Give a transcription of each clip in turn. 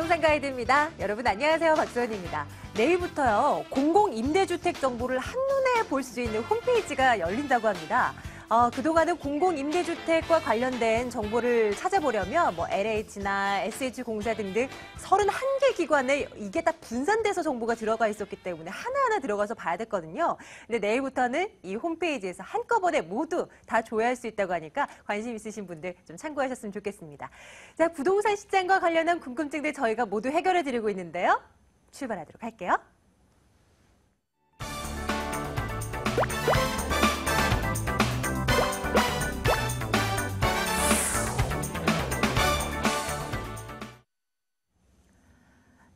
부동산 가이드입니다. 여러분 안녕하세요. 박수원입니다. 내일부터요. 공공임대주택 정보를 한눈에 볼 수 있는 홈페이지가 열린다고 합니다. 그동안은 공공임대주택과 관련된 정보를 찾아보려면 LH나 SH공사 등등 31개 기관에 이게 다 분산돼서 정보가 들어가 있었기 때문에 하나하나 들어가서 봐야 됐거든요. 근데 내일부터는 이 홈페이지에서 한꺼번에 모두 다 조회할 수 있다고 하니까 관심 있으신 분들 좀 참고하셨으면 좋겠습니다. 자, 부동산 시장과 관련한 궁금증들 저희가 모두 해결해 드리고 있는데요. 출발하도록 할게요.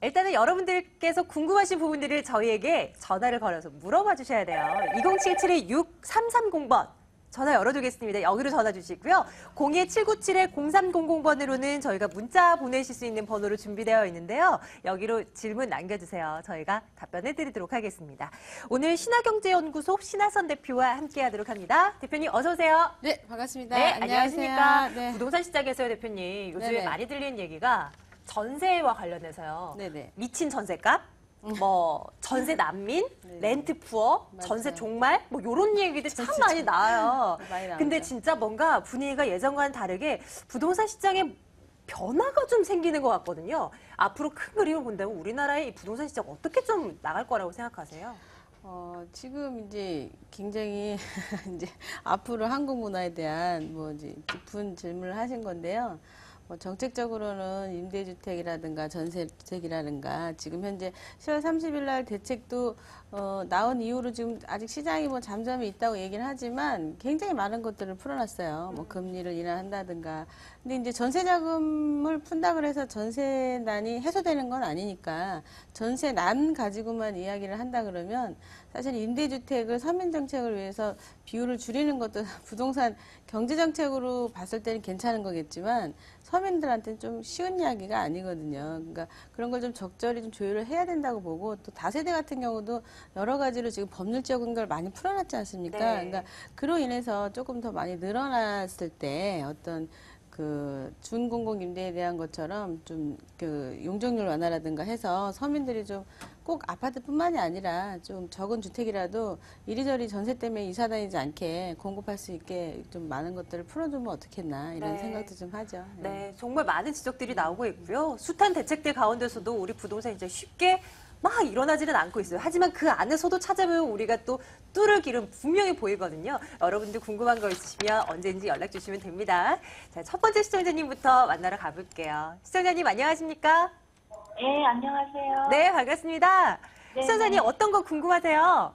일단은 여러분들께서 궁금하신 부분들을 저희에게 전화를 걸어서 물어봐 주셔야 돼요. 2077-6330번 전화 열어두겠습니다. 여기로 전화 주시고요. 02797-0300번으로는 저희가 문자 보내실 수 있는 번호로 준비되어 있는데요. 여기로 질문 남겨주세요. 저희가 답변해 드리도록 하겠습니다. 오늘 신화경제연구소 신하선 대표와 함께하도록 합니다. 대표님 어서 오세요. 네, 반갑습니다. 네, 안녕하세요. 안녕하십니까. 네. 부동산 시장에서요, 대표님. 요즘에 네네. 많이 들리는 얘기가 전세와 관련해서요. 네네. 미친 전세값, 전세 난민, 네네. 렌트 푸어, 맞아요. 전세 종말, 이런 얘기들 참 많이 나와요. 많이 나오죠. 근데 진짜 뭔가 분위기가 예전과는 다르게 부동산 시장에 변화가 좀 생기는 것 같거든요. 앞으로 큰 그림을 본다면 우리나라의 이 부동산 시장 어떻게 좀 나갈 거라고 생각하세요? 지금 이제 굉장히 이제 앞으로 한국 문화에 대한 이제 깊은 질문을 하신 건데요. 정책적으로는 임대주택이라든가 전세주택이라든가 지금 현재 10월 30일 날 대책도 나온 이후로 지금 아직 시장이 잠잠히 있다고 얘기는 하지만 굉장히 많은 것들을 풀어놨어요. 금리를 인하한다든가. 근데 이제 전세자금을 푼다 그래서 전세난이 해소되는 건 아니니까 전세난 가지고만 이야기를 한다 그러면 사실 임대주택을 서민정책을 위해서 비율을 줄이는 것도 부동산 경제정책으로 봤을 때는 괜찮은 거겠지만 서민들한테는 좀 쉬운 이야기가 아니거든요. 그러니까 그런 걸 좀 적절히 좀 조율을 해야 된다고 보고 또 다세대 같은 경우도 여러 가지로 지금 법률적인 걸 많이 풀어놨지 않습니까? 네. 그러니까 그로 인해서 조금 더 많이 늘어났을 때 어떤 준공공 임대에 대한 것처럼 좀 용적률 완화라든가 해서 서민들이 좀 꼭 아파트뿐만이 아니라 좀 적은 주택이라도 이리저리 전세 때문에 이사 다니지 않게 공급할 수 있게 좀 많은 것들을 풀어주면 어떻겠나 이런 네. 생각도 좀 하죠. 네, 정말 많은 지적들이 나오고 있고요. 숱한 대책들 가운데서도 우리 부동산이 이제 쉽게 막 일어나지는 않고 있어요. 하지만 그 안에서도 찾아보면 우리가 또 뚫을 길은 분명히 보이거든요. 여러분들 궁금한 거 있으시면 언제든지 연락 주시면 됩니다. 자, 첫 번째 시청자님부터 만나러 가볼게요. 시청자님 안녕하십니까? 네, 안녕하세요. 네, 반갑습니다. 네, 시청자님 네. 어떤 거 궁금하세요?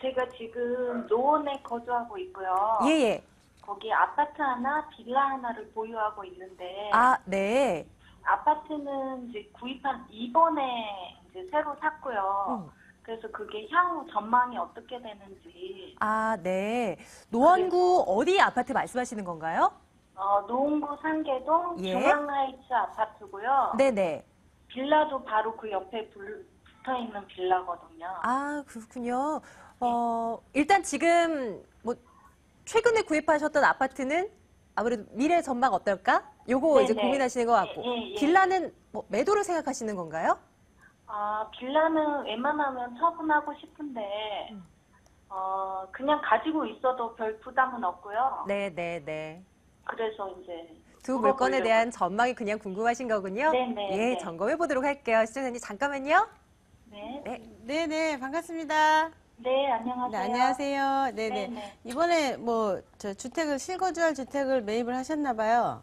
제가 지금 노원에 거주하고 있고요. 예. 거기 아파트 하나, 빌라 하나를 보유하고 있는데, 네. 아파트는 이제 구입한 이번에 이제 새로 샀고요. 그래서 그게 향후 전망이 어떻게 되는지. 네. 노원구 어디 아파트 말씀하시는 건가요? 노원구 상계동 예. 중앙하이츠 아파트고요. 네네. 빌라도 바로 그 옆에 붙어 있는 빌라거든요. 그렇군요. 일단 지금 최근에 구입하셨던 아파트는 아무래도 미래 전망 어떨까? 요거 이제 네네. 고민하시는 것 같고. 예. 빌라는 매도를 생각하시는 건가요? 빌라는 웬만하면 처분하고 싶은데, 그냥 가지고 있어도 별 부담은 없고요. 네네네. 그래서 이제. 두 물건에 대한 전망이 그냥 궁금하신 거군요? 네네. 예, 네. 점검해 보도록 할게요. 시청자님 잠깐만요. 네. 네네, 반갑습니다. 네, 안녕하세요. 네, 안녕하세요. 네네. 네네. 이번에 저 주택을 실거주할 주택을 매입을 하셨나 봐요.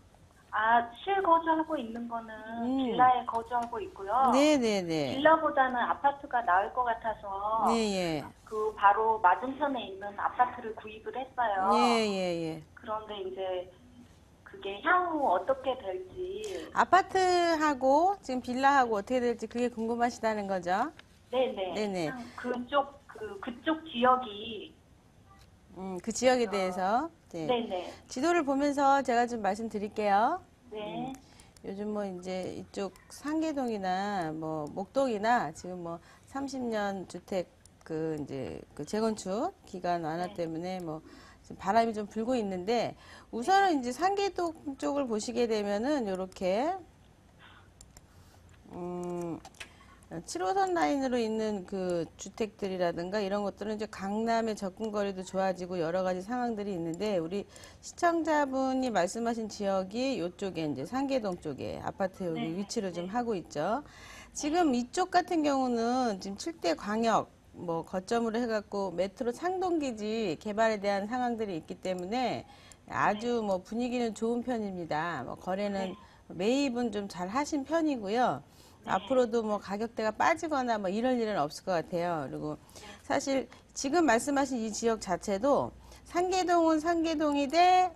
실거주하고 있는 거는 빌라에 거주하고 있고요. 네네네. 빌라보다는 아파트가 나을 것 같아서 네, 예. 그 바로 맞은편에 있는 아파트를 구입을 했어요. 예. 그런데 이제 그게 향후 어떻게 될지. 아파트하고 지금 빌라하고 어떻게 될지 그게 궁금하시다는 거죠? 네네. 네네. 그쪽 지역이. 그 지역에 대해서. 네. 네네. 지도를 보면서 제가 좀 말씀드릴게요. 네. 요즘 이제 이쪽 상계동이나 목동이나 지금 30년 주택 이제 재건축 기간 완화 때문에 지금 바람이 좀 불고 있는데 우선은 이제 상계동 쪽을 보시게 되면은 요렇게 7호선 라인으로 있는 그 주택들이라든가 이런 것들은 이제 강남의 접근거리도 좋아지고 여러 가지 상황들이 있는데 우리 시청자분이 말씀하신 지역이 이쪽에 이제 상계동 쪽에 아파트 여기 네, 위치를 좀 네. 하고 있죠. 지금 이쪽 같은 경우는 지금 7대 광역 뭐 거점으로 해갖고 메트로 창동기지 개발에 대한 상황들이 있기 때문에 아주 뭐 분위기는 좋은 편입니다. 뭐 거래는 네. 매입은 좀 잘 하신 편이고요. 네. 앞으로도 뭐 가격대가 빠지거나 뭐 이럴 일은 없을 것 같아요. 그리고 사실 지금 말씀하신 이 지역 자체도 상계동은 상계동이 돼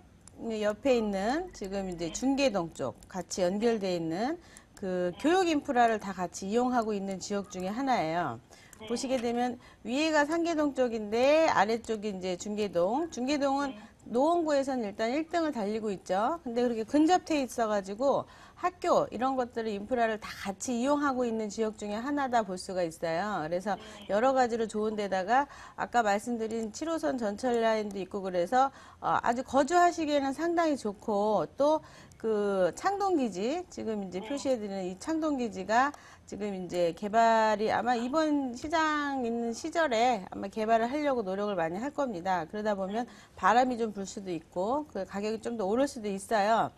옆에 있는 지금 이제 중계동 쪽 같이 연결돼 있는 그 교육 인프라를 다 같이 이용하고 있는 지역 중에 하나예요. 네. 보시게 되면 위에가 상계동 쪽인데 아래쪽이 이제 중계동. 중계동은 네. 노원구에서는 일단 1등을 달리고 있죠. 근데 그렇게 근접해 있어가지고 학교 이런 것들을 인프라를 다 같이 이용하고 있는 지역 중에 하나다 볼 수가 있어요. 그래서 여러 가지로 좋은 데다가 아까 말씀드린 7호선 전철 라인도 있고 그래서 아주 거주하시기에는 상당히 좋고 또 그 창동기지 지금 이제 표시해드리는 이 창동기지가 지금 이제 개발이 아마 이번 시장 있는 시절에 아마 개발을 하려고 노력을 많이 할 겁니다. 그러다 보면 바람이 좀 불 수도 있고 그 가격이 좀 더 오를 수도 있어요.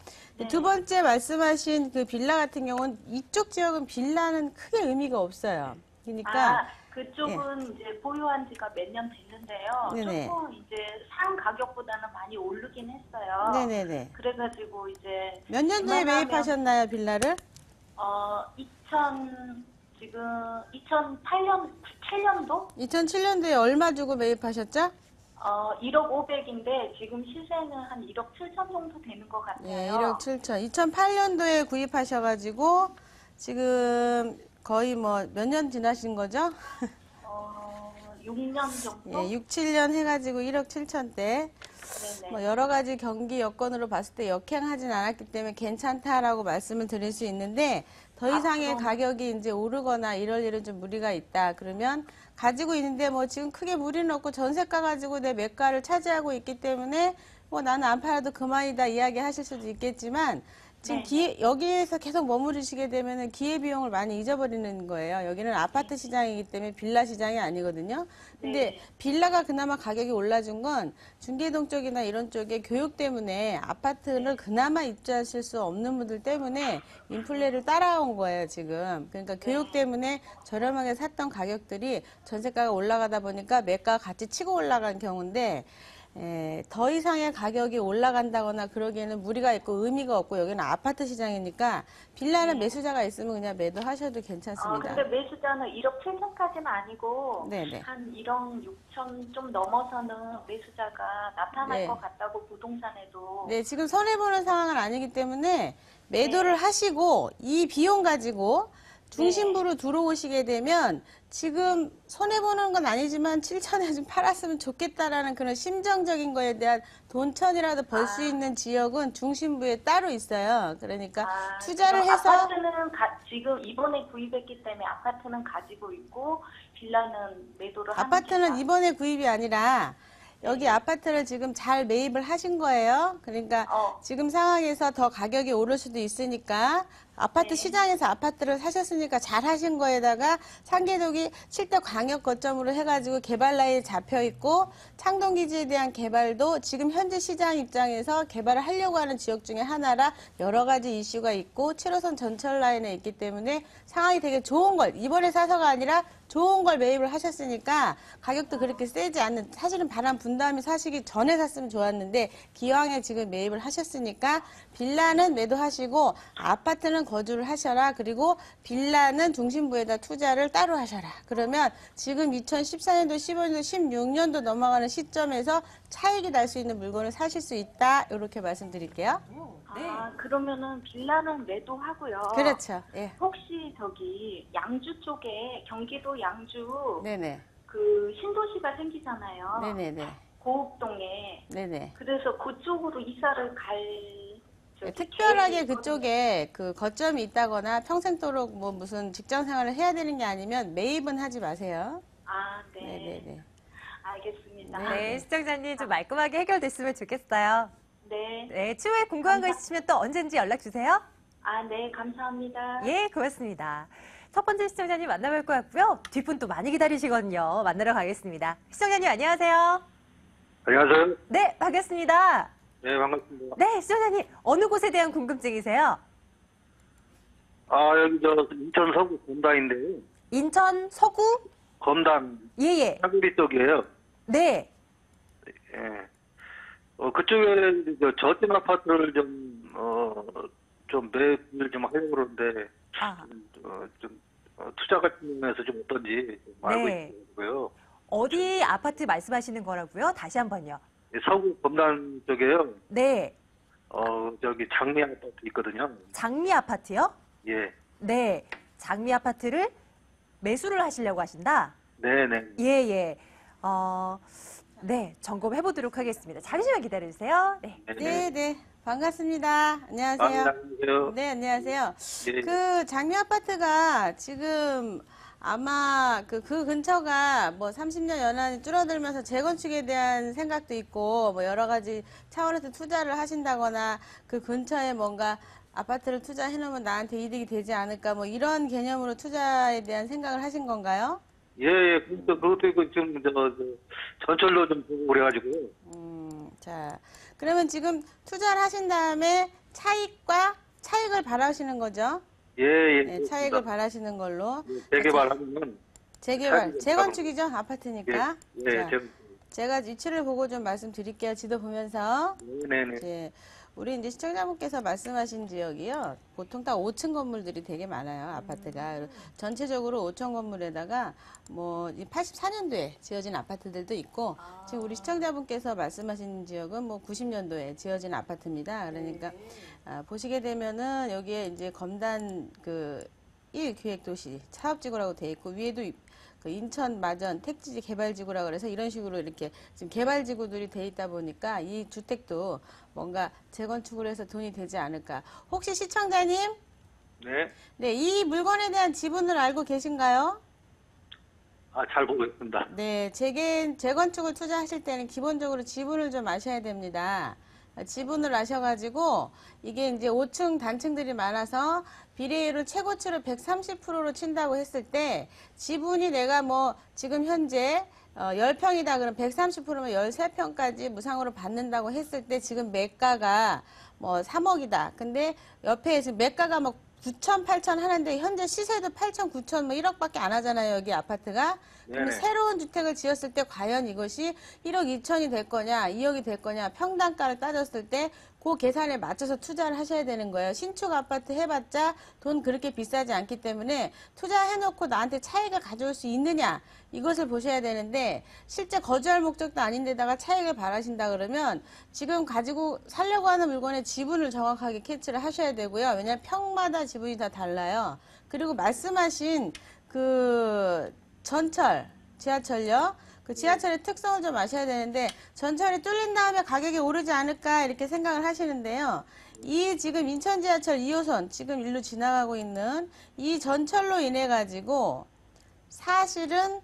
두 번째 말씀하신 그 빌라 같은 경우는 이쪽 지역은 빌라는 크게 의미가 없어요. 그러니까 그쪽은 이제 보유한 지가 몇 년 됐는데요. 네네. 조금 이제 상 가격보다는 많이 오르긴 했어요. 네네네. 그래가지고 이제 몇 년도에 웬만하면- 매입하셨나요, 빌라를? 지금 2008년 7년도 2007년도에 얼마 주고 매입하셨죠? 1억 5백인데 지금 시세는 한 1억 7천 정도 되는 것 같아요. 예, 1억 7천. 2008년도에 구입하셔가지고 지금 거의 뭐 몇 년 지나신 거죠? 6년 정도? 예, 6, 7년 해가지고 1억 7천대. 네네. 뭐 여러 가지 경기 여건으로 봤을 때 역행하진 않았기 때문에 괜찮다라고 말씀을 드릴 수 있는데 더 이상의 그럼- 가격이 이제 오르거나 이럴 일은 좀 무리가 있다. 그러면 가지고 있는데 뭐 지금 크게 무리는 없고 전세가 가지고 내 매가를 차지하고 있기 때문에 뭐 나는 안 팔아도 그만이다 이야기 하실 수도 있겠지만 지금 여기에서 계속 머무르시게 되면은 기회비용을 많이 잊어버리는 거예요. 여기는 아파트 시장이기 때문에 빌라 시장이 아니거든요. 근데 네. 빌라가 그나마 가격이 올라준 건 중계동 쪽이나 이런 쪽에 교육 때문에 아파트를 그나마 입주하실 수 없는 분들 때문에 인플레를 따라온 거예요, 지금. 그러니까 교육 때문에 저렴하게 샀던 가격들이 전세가가 올라가다 보니까 매가가 같이 치고 올라간 경우인데 더 이상의 가격이 올라간다거나 그러기에는 무리가 있고 의미가 없고 여기는 아파트 시장이니까 빌라는 매수자가 있으면 그냥 매도하셔도 괜찮습니다. 근데 매수자는 1억 7천까지는 아니고 네네. 한 1억 6천 좀 넘어서는 매수자가 나타날 네. 것 같다고 부동산에도 네, 지금 손해보는 상황은 아니기 때문에 매도를 하시고 이 비용 가지고 중심부로 들어오시게 되면 지금 손해보는 건 아니지만 7천에 좀 팔았으면 좋겠다라는 그런 심정적인 거에 대한 돈천이라도 벌 수 있는 지역은 중심부에 따로 있어요. 그러니까 투자를 그럼 해서 아파트는 지금 이번에 구입했기 때문에 아파트는 가지고 있고 빌라는 매도를 하는 아파트는 거다. 이번에 구입이 아니라 여기 아파트를 지금 잘 매입을 하신 거예요. 그러니까 지금 상황에서 더 가격이 오를 수도 있으니까 아파트 시장에서 아파트를 사셨으니까 잘 하신 거에다가 상계동이 7대 광역 거점으로 해가지고 개발 라인에 잡혀 있고 창동기지에 대한 개발도 지금 현재 시장 입장에서 개발을 하려고 하는 지역 중에 하나라 여러 가지 이슈가 있고 7호선 전철 라인에 있기 때문에 상황이 되게 좋은 걸 이번에 사서가 아니라 좋은 걸 매입을 하셨으니까 가격도 그렇게 세지 않는 사실은 바람 분 다음에 사시기 전에 샀으면 좋았는데 기왕에 지금 매입을 하셨으니까 빌라는 매도하시고 아파트는 거주를 하셔라. 그리고 빌라는 중심부에다 투자를 따로 하셔라. 그러면 지금 2014년도, 15년도, 16년도 넘어가는 시점에서 차익이 날 수 있는 물건을 사실 수 있다. 이렇게 말씀드릴게요. 그러면은 빌라는 매도하고요. 그렇죠. 예. 혹시 저기 양주 쪽에 경기도 양주 네네. 그 신도시가 생기잖아요. 네네네. 고읍동에. 네네. 그래서 그쪽으로 이사를 갈 저기 특별하게 계획이 있거든요. 그쪽에 그 거점이 있다거나 평생도록 뭐 무슨 직장 생활을 해야 되는 게 아니면 매입은 하지 마세요. 네. 네네네. 알겠습니다. 네, 시청자님 좀 말끔하게 해결됐으면 좋겠어요. 네. 네, 추후에 궁금한 거 있으시면 또 언제든지 연락 주세요. 아, 네, 감사합니다. 예, 고맙습니다. 첫 번째 시청자님 만나볼 것 같고요. 뒷분 또 많이 기다리시거든요. 만나러 가겠습니다. 시청자님 안녕하세요. 안녕하세요. 네, 반갑습니다. 네, 반갑습니다. 네, 시청자님 어느 곳에 대한 궁금증이세요? 여기 인천 서구 검단인데요. 인천 서구? 검단 예예. 사거리 쪽이에요. 네. 예. 그쪽에 저점 아파트를 좀 매입을 좀 하려고 그러는데 아, 투자 같은 면에서 좀 어떤지 좀 알고 네. 있고요. 어디 아파트 말씀하시는 거라고요? 다시 한번요. 서구 검단 쪽에요. 네. 저기 장미 아파트 있거든요. 장미 아파트요? 예. 네. 장미 아파트를 매수를 하시려고 하신다? 네네. 예예. 네. 점검해 보도록 하겠습니다. 잠시만 기다려주세요. 네. 네, 네. 반갑습니다. 안녕하세요. 안녕하세요. 네, 안녕하세요. 예. 그 장미 아파트가 지금 아마 그 근처가 뭐 30년 연한이 줄어들면서 재건축에 대한 생각도 있고 뭐 여러 가지 차원에서 투자를 하신다거나 그 근처에 뭔가 아파트를 투자해 놓으면 나한테 이득이 되지 않을까 뭐 이런 개념으로 투자에 대한 생각을 하신 건가요? 예, 예. 그것도 있고, 지금, 전철로 좀 보고 그래가지고. 자, 그러면 지금 투자를 하신 다음에 차익을 바라시는 거죠? 예, 예. 네, 차익을 바라시는 걸로. 재개발하면. 재개발, 재건축이죠? 아파트니까. 예, 자, 제가 위치를 보고 좀 말씀드릴게요. 지도 보면서. 네네. 이제 우리 이제 시청자분께서 말씀하신 지역이요. 보통 다 5층 건물들이 되게 많아요. 아파트가. 전체적으로 5층 건물에다가 뭐 84년도에 지어진 아파트들도 있고 지금 우리 시청자분께서 말씀하신 지역은 뭐 90년도에 지어진 아파트입니다. 그러니까 보시게 되면은 여기에 이제 검단 그 1기획도시 사업지구라고 돼 있고 위에도 그 인천 마전 택지 개발지구라 그래서 이런 식으로 이렇게 지금 개발지구들이 돼 있다 보니까 이 주택도 뭔가 재건축을 해서 돈이 되지 않을까. 혹시 시청자님? 네. 네, 이 물건에 대한 지분을 알고 계신가요? 잘 보고 있습니다. 네, 재건축을 투자하실 때는 기본적으로 지분을 좀 아셔야 됩니다. 지분을 아셔가지고 이게 이제 5층 단층들이 많아서 비례율을 최고치로 130%로 친다고 했을 때 지분이 내가 뭐 지금 현재 10평이다 그럼 130%면 13평까지 무상으로 받는다고 했을 때 지금 매가가 뭐 3억이다. 근데 옆에 지금 매가가 뭐 9천, 8천 하는데 현재 시세도 8천, 9천 뭐 1억밖에 안 하잖아요. 여기 아파트가. 그러면 네네. 새로운 주택을 지었을 때 과연 이것이 1억 2천이 될 거냐, 2억이 될 거냐, 평당가를 따졌을 때 그 계산에 맞춰서 투자를 하셔야 되는 거예요. 신축 아파트 해봤자 돈 그렇게 비싸지 않기 때문에 투자해놓고 나한테 차익을 가져올 수 있느냐 이것을 보셔야 되는데 실제 거주할 목적도 아닌데다가 차익을 바라신다 그러면 지금 가지고 살려고 하는 물건의 지분을 정확하게 캐치를 하셔야 되고요. 왜냐하면 평마다 지분이 다 달라요. 그리고 말씀하신 그 전철, 지하철역 그 지하철의 특성을 좀 아셔야 되는데 전철이 뚫린 다음에 가격이 오르지 않을까 이렇게 생각을 하시는데요. 이 지금 인천 지하철 2호선 지금 일로 지나가고 있는 이 전철로 인해 가지고 사실은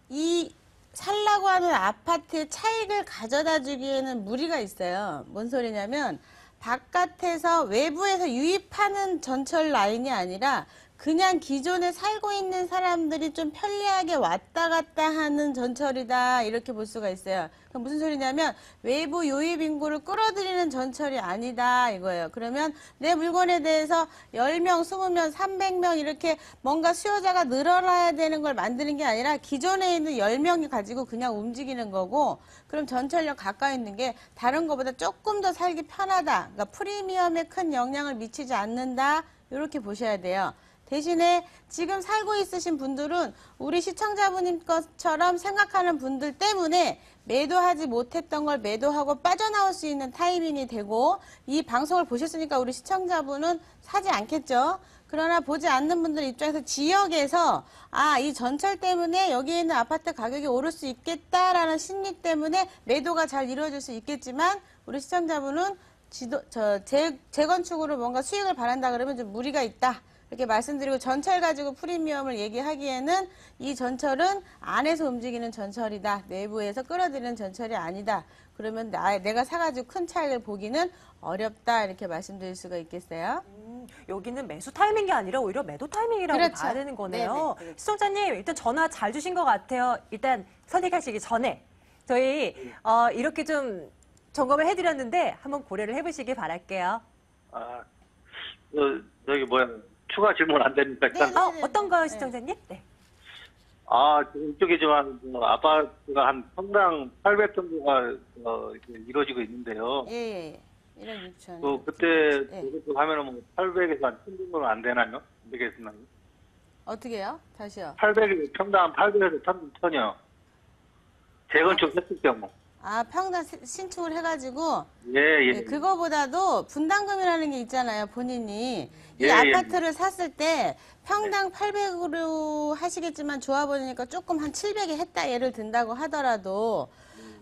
이 살라고 하는 아파트의 차익을 가져다 주기에는 무리가 있어요. 뭔 소리냐면 바깥에서 외부에서 유입하는 전철 라인이 아니라 그냥 기존에 살고 있는 사람들이 좀 편리하게 왔다 갔다 하는 전철이다 이렇게 볼 수가 있어요. 그럼 무슨 소리냐면 외부 유입 인구를 끌어들이는 전철이 아니다 이거예요. 그러면 내 물건에 대해서 10명, 20명, 300명 이렇게 뭔가 수요자가 늘어나야 되는 걸 만드는 게 아니라 기존에 있는 10명이 가지고 그냥 움직이는 거고 그럼 전철역 가까이 있는 게 다른 것보다 조금 더 살기 편하다. 그러니까 프리미엄에 큰 영향을 미치지 않는다 이렇게 보셔야 돼요. 대신에 지금 살고 있으신 분들은 우리 시청자분님 것처럼 생각하는 분들 때문에 매도하지 못했던 걸 매도하고 빠져나올 수 있는 타이밍이 되고 이 방송을 보셨으니까 우리 시청자분은 사지 않겠죠. 그러나 보지 않는 분들 입장에서 지역에서 이 전철 때문에 여기에 있는 아파트 가격이 오를 수 있겠다라는 심리 때문에 매도가 잘 이루어질 수 있겠지만 우리 시청자분은 재건축으로 뭔가 수익을 바란다 그러면 좀 무리가 있다. 이렇게 말씀드리고 전철 가지고 프리미엄을 얘기하기에는 이 전철은 안에서 움직이는 전철이다. 내부에서 끌어들이는 전철이 아니다. 그러면 내가 사가지고 큰 차익을 보기는 어렵다. 이렇게 말씀드릴 수가 있겠어요. 여기는 매수 타이밍이 아니라 오히려 매도 타이밍이라고 그렇죠. 봐야 되는 거네요. 네네, 그렇죠. 시청자님 일단 전화 잘 주신 것 같아요. 일단 선택하시기 전에 저희 이렇게 좀 점검을 해드렸는데 한번 고려를 해보시기 바랄게요. 아, 저기 뭐야, 추가 질문 안 됩니까? 일단, 네. 어떤 거 시청자님? 네. 지금 이쪽에 좀 아파트가 한 평당 800 정도가 이렇게 이루어지고 있는데요. 예. 1억 6천. 그때 네. 그것도 하면은 뭐 800에서 한 1000 정도는 안 되나요? 안 되겠나요? 어떻게요? 다시요. 800, 평당 800에서 1000이요. 재건축 했을 경우. 평당 신축을 해가지고 예. 네, 그거보다도 분담금이라는 게 있잖아요. 본인이 이 예, 아파트를 샀을 때 평당 800으로 하시겠지만 조합원이니까 조금 한 700에 했다 예를 든다고 하더라도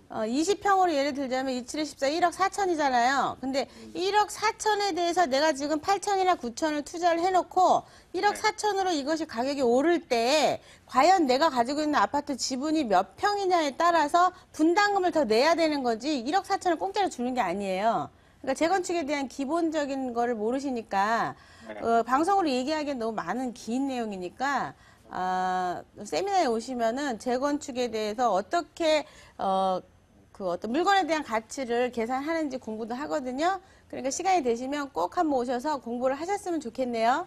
20평으로 예를 들자면 2714 1억 4천이잖아요. 근데 1억 4천에 대해서 내가 지금 8천이나 9천을 투자를 해놓고 1억 4천으로 이것이 가격이 오를 때 과연 내가 가지고 있는 아파트 지분이 몇 평이냐에 따라서 분담금을 더 내야 되는 거지 1억 4천을 공짜로 주는 게 아니에요. 그러니까 재건축에 대한 기본적인 거를 모르시니까 방송으로 얘기하기엔 너무 많은 긴 내용이니까 세미나에 오시면은 재건축에 대해서 어떻게 그 어떤 물건에 대한 가치를 계산하는지 공부도 하거든요. 그러니까 시간이 되시면 꼭 한번 오셔서 공부를 하셨으면 좋겠네요.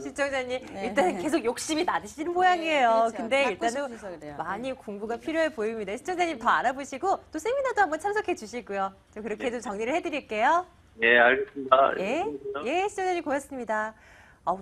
시청자님 네. 일단 계속 욕심이 나시는 모양이에요. 그렇죠. 근데 갖고 일단은 싶어서 그래요. 많이 공부가 필요해 보입니다. 시청자님 더 알아보시고 또 세미나도 한번 참석해 주시고요. 좀 그렇게 좀 정리를 해드릴게요. 예, 알겠습니다. 예, 시청자님 고맙습니다.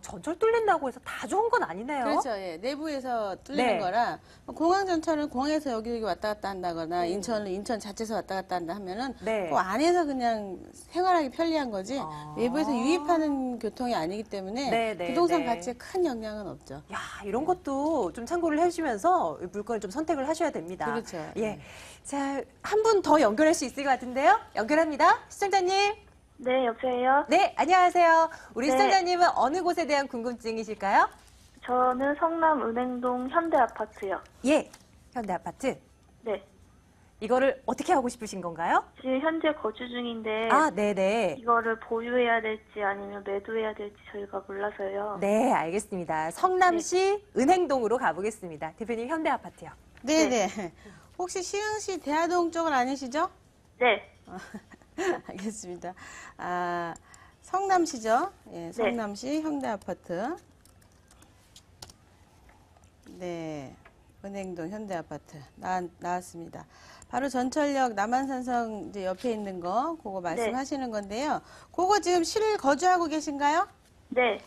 전철 뚫린다고 해서 다 좋은 건 아니네요. 그렇죠. 예. 내부에서 뚫리는 네. 거라 공항 전철은 공항에서 여기 왔다 갔다 한다거나 인천 자체에서 왔다 갔다 한다 하면은 네. 그 안에서 그냥 생활하기 편리한 거지 외부에서 유입하는 교통이 아니기 때문에 네, 부동산 네. 가치에 큰 영향은 없죠. 야, 이런 것도 좀 참고를 해주시면서 물건을 좀 선택을 하셔야 됩니다. 그렇죠. 예. 자, 한 분 더 연결할 수 있을 것 같은데요. 연결합니다. 시청자님. 네, 여보세요? 네, 안녕하세요. 우리 네. 시청자님은 어느 곳에 대한 궁금증이실까요? 저는 성남 은행동 현대아파트요. 예, 현대아파트. 네. 이거를 어떻게 하고 싶으신 건가요? 지금 현재 거주 중인데 네네. 이거를 보유해야 될지 아니면 매도해야 될지 저희가 몰라서요. 네, 알겠습니다. 성남시 은행동으로 가보겠습니다. 대표님 현대아파트요. 네네. 혹시 시흥시 대하동 쪽은 아니시죠? 네. 알겠습니다. 성남시죠? 예, 성남시 현대아파트. 네, 은행동 현대아파트 나왔습니다. 바로 전철역 남한산성 이제 옆에 있는 거, 그거 말씀하시는 건데요. 그거 지금 실거주하고 계신가요? 네.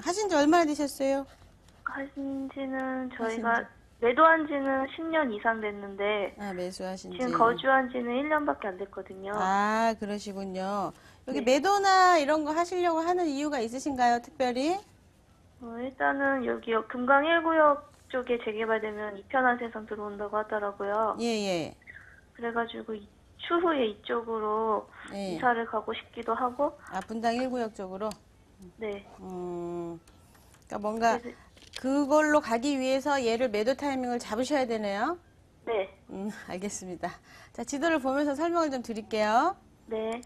하신 지 얼마나 되셨어요? 하신 지는 저희가 매도한 지는 10년 이상 됐는데 매수하신 지. 지금 거주한 지는 1년밖에 안 됐거든요. 그러시군요. 여기 네. 매도나 이런 거 하시려고 하는 이유가 있으신가요, 특별히? 일단은 여기 금강 1구역 쪽에 재개발되면 이편한 세상 들어온다고 하더라고요. 예. 그래가지고 추후에 이쪽으로 예. 이사를 가고 싶기도 하고. 분당 1구역 쪽으로? 네. 그러니까 뭔가 그래서- 그걸로 가기 위해서 얘를 매도 타이밍을 잡으셔야 되네요. 네. 알겠습니다. 자, 지도를 보면서 설명을 좀 드릴게요. 네.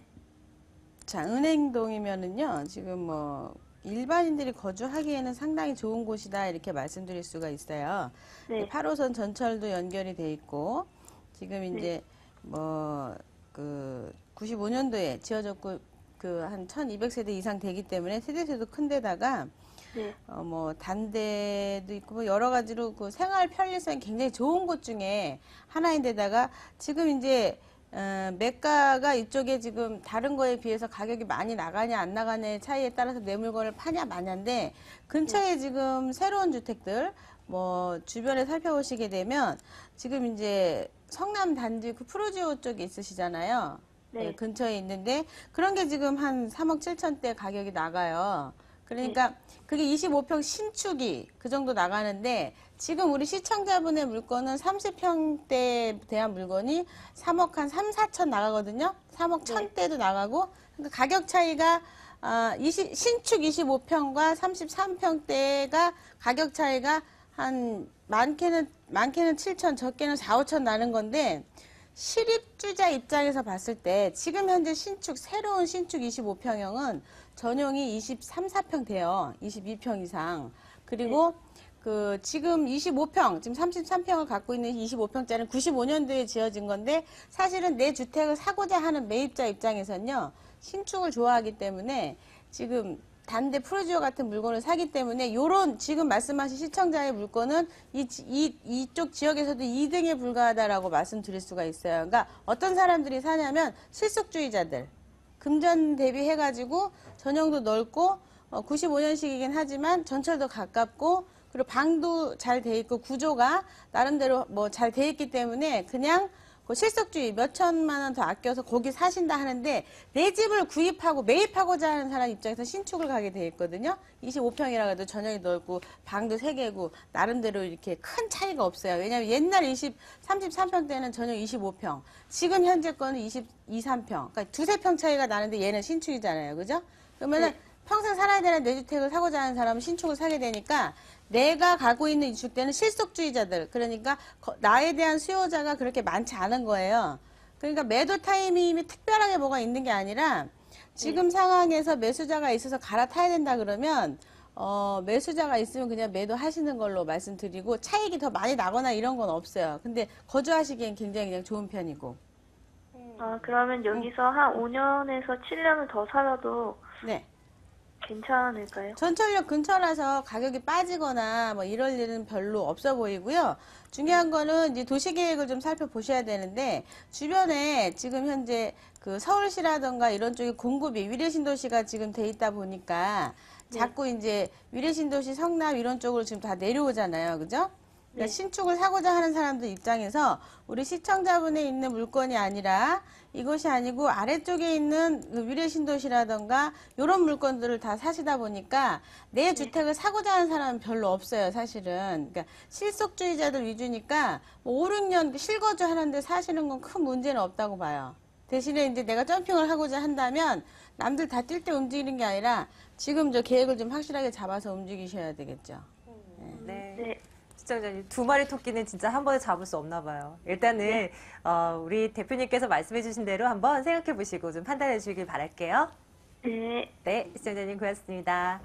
자, 은행동이면은요, 지금 뭐, 일반인들이 거주하기에는 상당히 좋은 곳이다, 이렇게 말씀드릴 수가 있어요. 네. 8호선 전철도 연결이 돼 있고, 지금 이제, 95년도에 지어졌고, 한 1200세대 이상 되기 때문에 세대수도 큰 데다가, 네. 단대도 있고, 뭐 여러 가지로 그 생활 편리성이 굉장히 좋은 곳 중에 하나인데다가 지금 이제, 매가가 이쪽에 지금 다른 거에 비해서 가격이 많이 나가냐 안 나가냐의 차이에 따라서 내 물건을 파냐 마냐인데 근처에 지금 새로운 주택들 뭐 주변에 살펴보시게 되면 지금 이제 성남 단지 그 프로지오 쪽에 있으시잖아요. 네. 근처에 있는데 그런 게 지금 한 3억 7천대 가격이 나가요. 그러니까 그게 25평 신축이 그 정도 나가는데 지금 우리 시청자분의 물건은 30평대에 대한 물건이 3억 한 3, 4천 나가거든요. 3억 1천대도 나가고 그러니까 가격 차이가 신축 25평과 33평대가 가격 차이가 한 많게는 7천 적게는 4, 5천 나는 건데 실입주자 입장에서 봤을 때 지금 현재 새로운 신축 25평형은 전용이 23, 4평 돼요. 22평 이상. 그리고 지금 25평, 지금 33평을 갖고 있는 25평짜리는 95년도에 지어진 건데 사실은 내 주택을 사고자 하는 매입자 입장에서는요. 신축을 좋아하기 때문에 지금 단대 프로지오 같은 물건을 사기 때문에 요런 지금 말씀하신 시청자의 물건은 이쪽 지역에서도 2등에 불과하다라고 말씀드릴 수가 있어요. 그러니까 어떤 사람들이 사냐면 실속주의자들. 금전 대비해가지고 전용도 넓고 95년식이긴 하지만 전철도 가깝고 그리고 방도 잘 돼 있고 구조가 나름대로 뭐 잘 돼 있기 때문에 그냥 실속주의 몇 천만 원 더 아껴서 거기 사신다 하는데 내 집을 구입하고 매입하고자 하는 사람 입장에서 신축을 가게 돼 있거든요. 25평이라고 해도 전용이 넓고 방도 3개고 나름대로 이렇게 큰 차이가 없어요. 왜냐하면 옛날 33평 때는 전용 25평, 지금 현재 거는 22, 3평. 그러니까 두세 평 차이가 나는데 얘는 신축이잖아요. 그죠? 그러면은 평생 살아야 되는 내 주택을 사고자 하는 사람은 신축을 사게 되니까 내가 가고 있는 이 주택은 실속주의자들, 그러니까 나에 대한 수요자가 그렇게 많지 않은 거예요. 그러니까 매도 타이밍이 특별하게 뭐가 있는 게 아니라 지금 상황에서 매수자가 있어서 갈아타야 된다 그러면 매수자가 있으면 그냥 매도하시는 걸로 말씀드리고 차익이 더 많이 나거나 이런 건 없어요. 근데 거주하시기엔 굉장히 그냥 좋은 편이고. 그러면 여기서 한 5년에서 7년을 더 살아도 네. 괜찮을까요? 전철역 근처라서 가격이 빠지거나 뭐 이럴 일은 별로 없어 보이고요. 중요한 거는 이제 도시계획을 좀 살펴보셔야 되는데 주변에 지금 현재 서울시라던가 이런 쪽에 공급이 위례신도시가 지금 돼 있다 보니까 자꾸 이제 위례신도시 성남 이런 쪽으로 지금 다 내려오잖아요. 그죠? 그러니까 신축을 사고자 하는 사람들 입장에서 우리 시청자분에 있는 물건이 아니라 이것이 아니고 아래쪽에 있는 위례신도시라던가 이런 물건들을 다 사시다 보니까 내 주택을 사고자 하는 사람은 별로 없어요, 사실은. 그러니까 실속주의자들 위주니까 뭐 5, 6년 실거주 하는데 사시는 건 큰 문제는 없다고 봐요. 대신에 이제 내가 점핑을 하고자 한다면 남들 다 뛸 때 움직이는 게 아니라 지금 저 계획을 좀 확실하게 잡아서 움직이셔야 되겠죠. 네. 시청자님, 2마리 토끼는 진짜 한 번에 잡을 수 없나 봐요. 일단은 우리 대표님께서 말씀해 주신 대로 한번 생각해 보시고 좀 판단해 주시길 바랄게요. 네. 네, 시청자님 고맙습니다.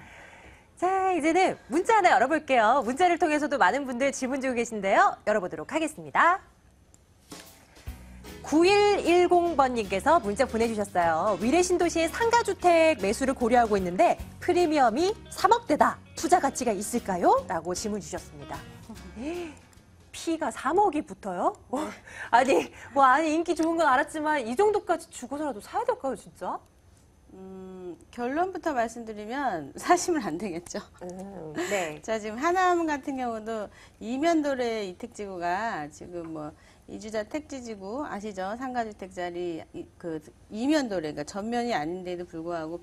자, 이제는 문자 하나 열어볼게요. 문자를 통해서도 많은 분들 질문 주고 계신데요. 열어보도록 하겠습니다. 9110번님께서 문자 보내주셨어요. 위례신도시의 상가주택 매수를 고려하고 있는데 프리미엄이 3억대다. 투자 가치가 있을까요? 라고 질문 주셨습니다. 피가 3억이 붙어요? 아니 인기 좋은 건 알았지만 이 정도까지 주고서라도 사야 될까요, 진짜? 결론부터 말씀드리면 사시면 안 되겠죠. 네. 자, 지금 하남 같은 경우도 이면도래 이택지구가 지금 뭐 이주자 택지지구 아시죠? 상가주택자리 이면도래, 그러니까 전면이 아닌데도 불구하고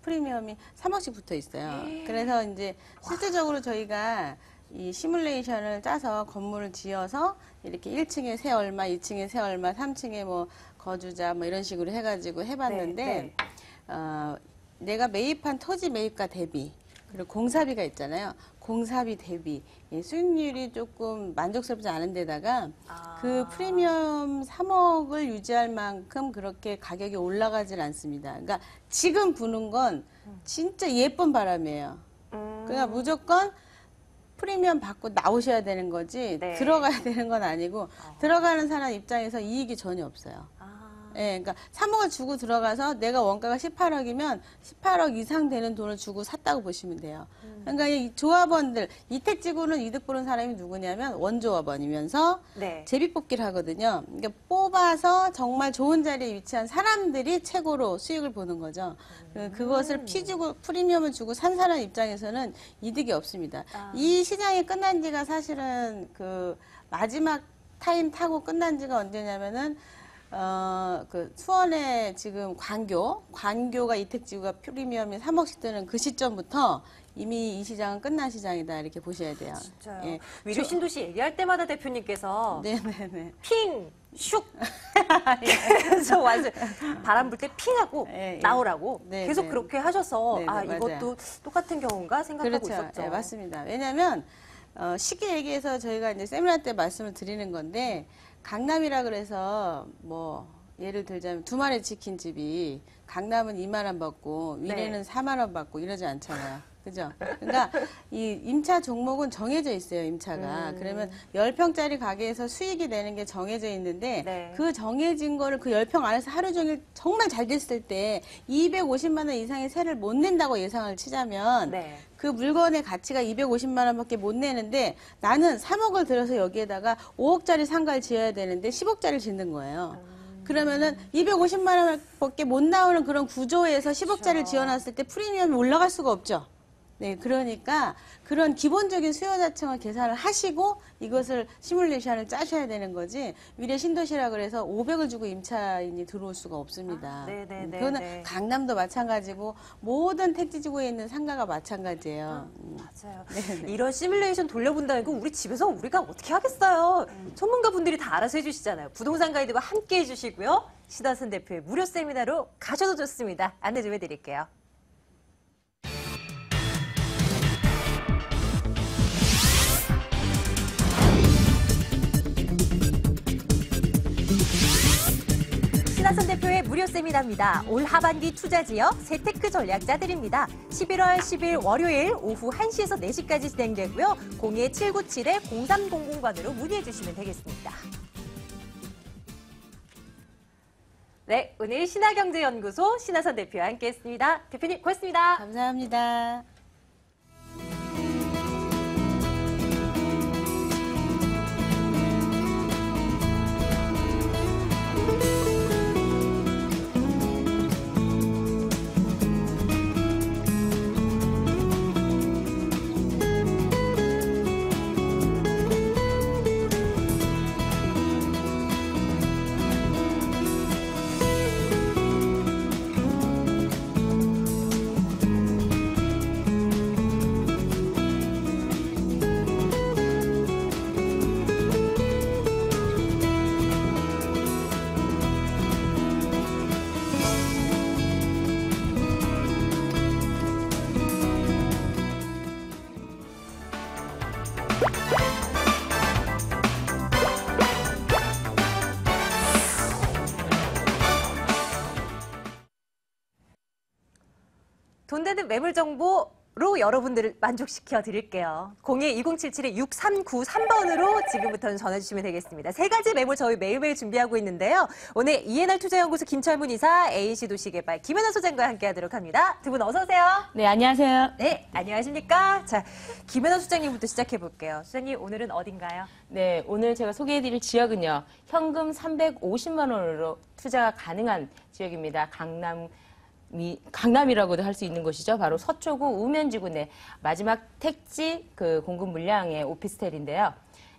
프리미엄이 3억씩 붙어 있어요. 그래서 이제 실질적으로 저희가 이 시뮬레이션을 짜서 건물을 지어서 이렇게 1층에 세 얼마, 2층에 세 얼마, 3층에 뭐 거주자 뭐 이런 식으로 해가지고 해봤는데 내가 매입한 토지 매입가 대비 그리고 공사비가 있잖아요. 공사비 대비 수익률이 조금 만족스럽지 않은 데다가 그 프리미엄 3억을 유지할 만큼 그렇게 가격이 올라가질 않습니다. 그러니까 지금 부는 건 진짜 예쁜 바람이에요. 그러니까 무조건 프리미엄 받고 나오셔야 되는 거지 들어가야 되는 건 아니고 들어가는 사람 입장에서 이익이 전혀 없어요. 예, 그러니까 3억을 주고 들어가서 내가 원가가 18억이면 18억 이상 되는 돈을 주고 샀다고 보시면 돼요. 그러니까 이 조합원들, 이택지구는 이득 보는 사람이 누구냐면 원조합원이면서 제비뽑기를 하거든요. 그러니까 뽑아서 정말 좋은 자리에 위치한 사람들이 최고로 수익을 보는 거죠. 그것을 프리미엄을 주고 산 사람 입장에서는 이득이 없습니다. 이 시장이 끝난 지가 사실은 마지막 타임 타고 끝난 지가 언제냐면은 수원에 지금 관교가 이택지구가 프리미엄이 3억씩 드는 그 시점부터 이미 이 시장은 끝난 시장이다 이렇게 보셔야 돼요. 진짜요. 예. 위례신도시 얘기할 때마다 대표님께서 핑, 슉 그래서 완전 바람 불 때 핑하고 나오라고 계속 그렇게 하셔서 이것도 똑같은 경우인가 생각하고 있었죠. 네, 맞습니다. 왜냐하면 쉽게 얘기해서 저희가 이제 세미나 때 말씀을 드리는 건데 강남이라 그래서 뭐 예를 들자면 두 마리 치킨집이 강남은 2만 원 받고 위례는 4만 원 받고 이러지 않잖아요. 그죠? 그러니까 이 임차 종목은 정해져 있어요, 임차가. 그러면 10평짜리 가게에서 수익이 되는 게 정해져 있는데 네. 그 정해진 거를 그 10평 안에서 하루 종일 정말 잘 됐을 때 250만 원 이상의 세를 못 낸다고 예상을 치자면 네. 그 물건의 가치가 250만 원밖에 못 내는데 나는 3억을 들여서 여기에다가 5억짜리 상가를 지어야 되는데 10억짜리를 짓는 거예요. 그러면은 250만 원밖에 못 나오는 그런 구조에서 10억짜리를 지어놨을 때 프리미엄이 올라갈 수가 없죠. 네, 그러니까 그런 기본적인 수요 자청을 계산을 하시고 이것을 시뮬레이션을 짜셔야 되는 거지 위례 신도시라 그래서 500을 주고 임차인이 들어올 수가 없습니다. 네네네. 그거는 강남도 마찬가지고 모든 택지지구에 있는 상가가 마찬가지예요. 맞아요. 네네. 이런 시뮬레이션 돌려본다는 거 우리 집에서 우리가 어떻게 하겠어요? 전문가분들이 다 알아서 해주시잖아요. 부동산 가이드와 함께 해주시고요. 신하선 대표의 무료 세미나로 가셔도 좋습니다. 안내 좀 해드릴게요. 신하선 대표의 무료 세미나입니다. 올 하반기 투자 지역 재테크 전략 짜드립니다. 11월 10일 월요일 오후 1시에서 4시까지 진행되고요. 02797-0300번으로 문의해 주시면 되겠습니다. 네, 오늘 신하경제연구소 신하선 대표와 함께했습니다. 대표님 고맙습니다. 감사합니다. 돈 되는 매물 정보로 여러분들을 만족시켜 드릴게요. 02-2077-6393번으로 지금부터는 전화 주시면 되겠습니다. 세 가지 매물 저희 매일매일 준비하고 있는데요. 오늘 ENR 투자연구소 김철문 이사, ANC 도시개발 김연아 소장과 함께하도록 합니다. 두 분 어서 오세요. 네, 안녕하세요. 네, 안녕하십니까? 자, 김연아 소장님부터 시작해 볼게요. 소장님 오늘은 어딘가요? 네, 오늘 제가 소개해드릴 지역은요, 현금 350만 원으로 투자가 가능한 지역입니다. 강남이라고도 할 수 있는 곳이죠. 바로 서초구 우면지구 내 마지막 택지 그 공급 물량의 오피스텔인데요.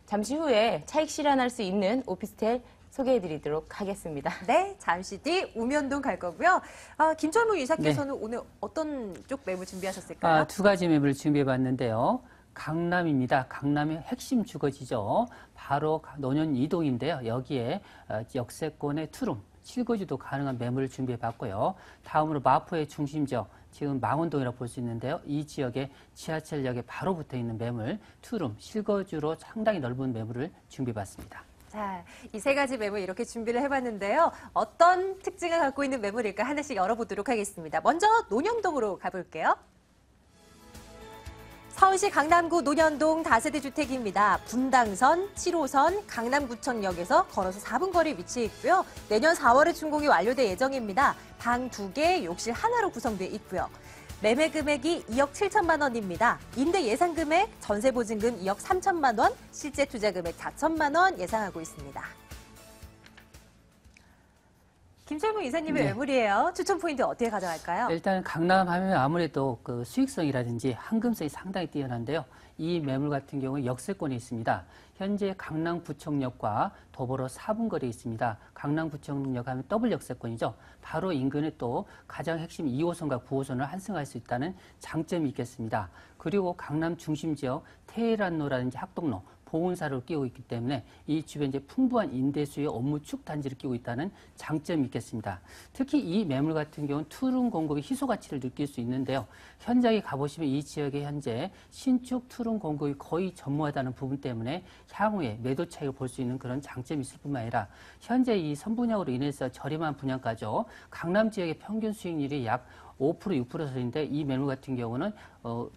잠시 후에 차익 실현할 수 있는 오피스텔 소개해드리도록 하겠습니다. 네, 잠시 뒤 우면동 갈 거고요. 김철문 이사께서는 오늘 어떤 쪽 매물 준비하셨을까요? 두 가지 매물을 준비해봤는데요. 강남입니다. 강남의 핵심 주거지죠. 바로 노년 이동인데요. 여기에 역세권의 투룸, 실거주도 가능한 매물을 준비해봤고요. 다음으로 마포의 중심지역, 지금 망원동이라고 볼 수 있는데요. 이 지역에 지하철역에 바로 붙어있는 매물, 투룸, 실거주로 상당히 넓은 매물을 준비해봤습니다. 자, 이 세 가지 매물 이렇게 준비를 해봤는데요. 어떤 특징을 갖고 있는 매물일까 하나씩 열어보도록 하겠습니다. 먼저 논현동으로 가볼게요. 서울시 강남구 논현동 다세대 주택입니다. 분당선, 7호선, 강남구청역에서 걸어서 4분 거리 위치해 있고요. 내년 4월에 준공이 완료될 예정입니다. 방 2개, 욕실 하나로 구성되어 있고요. 매매 금액이 2억 7천만 원입니다. 임대 예상 금액, 전세 보증금 2억 3천만 원, 실제 투자 금액 4천만 원 예상하고 있습니다. 김철문 이사님의 매물이에요. 추천 포인트 어떻게 가져갈까요? 일단 강남 하면 아무래도 그 수익성이라든지 황금성이 상당히 뛰어난데요. 이 매물 같은 경우는 역세권에 있습니다. 현재 강남구청역과 더불어 4분 거리에 있습니다. 강남구청역 하면 더블 역세권이죠. 바로 인근에 또 가장 핵심 2호선과 9호선을 환승할 수 있다는 장점이 있겠습니다. 그리고 강남 중심 지역 테헤란로라든지 학동로, 보온사를 끼고 있기 때문에 이 주변에 이제 풍부한 임대수의 업무 축 단지를 끼고 있다는 장점이 있겠습니다. 특히 이 매물 같은 경우는 투룸 공급의 희소 가치를 느낄 수 있는데요. 현장에 가보시면 이 지역에 현재 신축 투룸 공급이 거의 전무하다는 부분 때문에 향후에 매도 차익을 볼 수 있는 그런 장점이 있을 뿐만 아니라 현재 이 선분양으로 인해서 저렴한 분양가죠. 강남 지역의 평균 수익률이 약 5%, 6%인데 이 매물 같은 경우는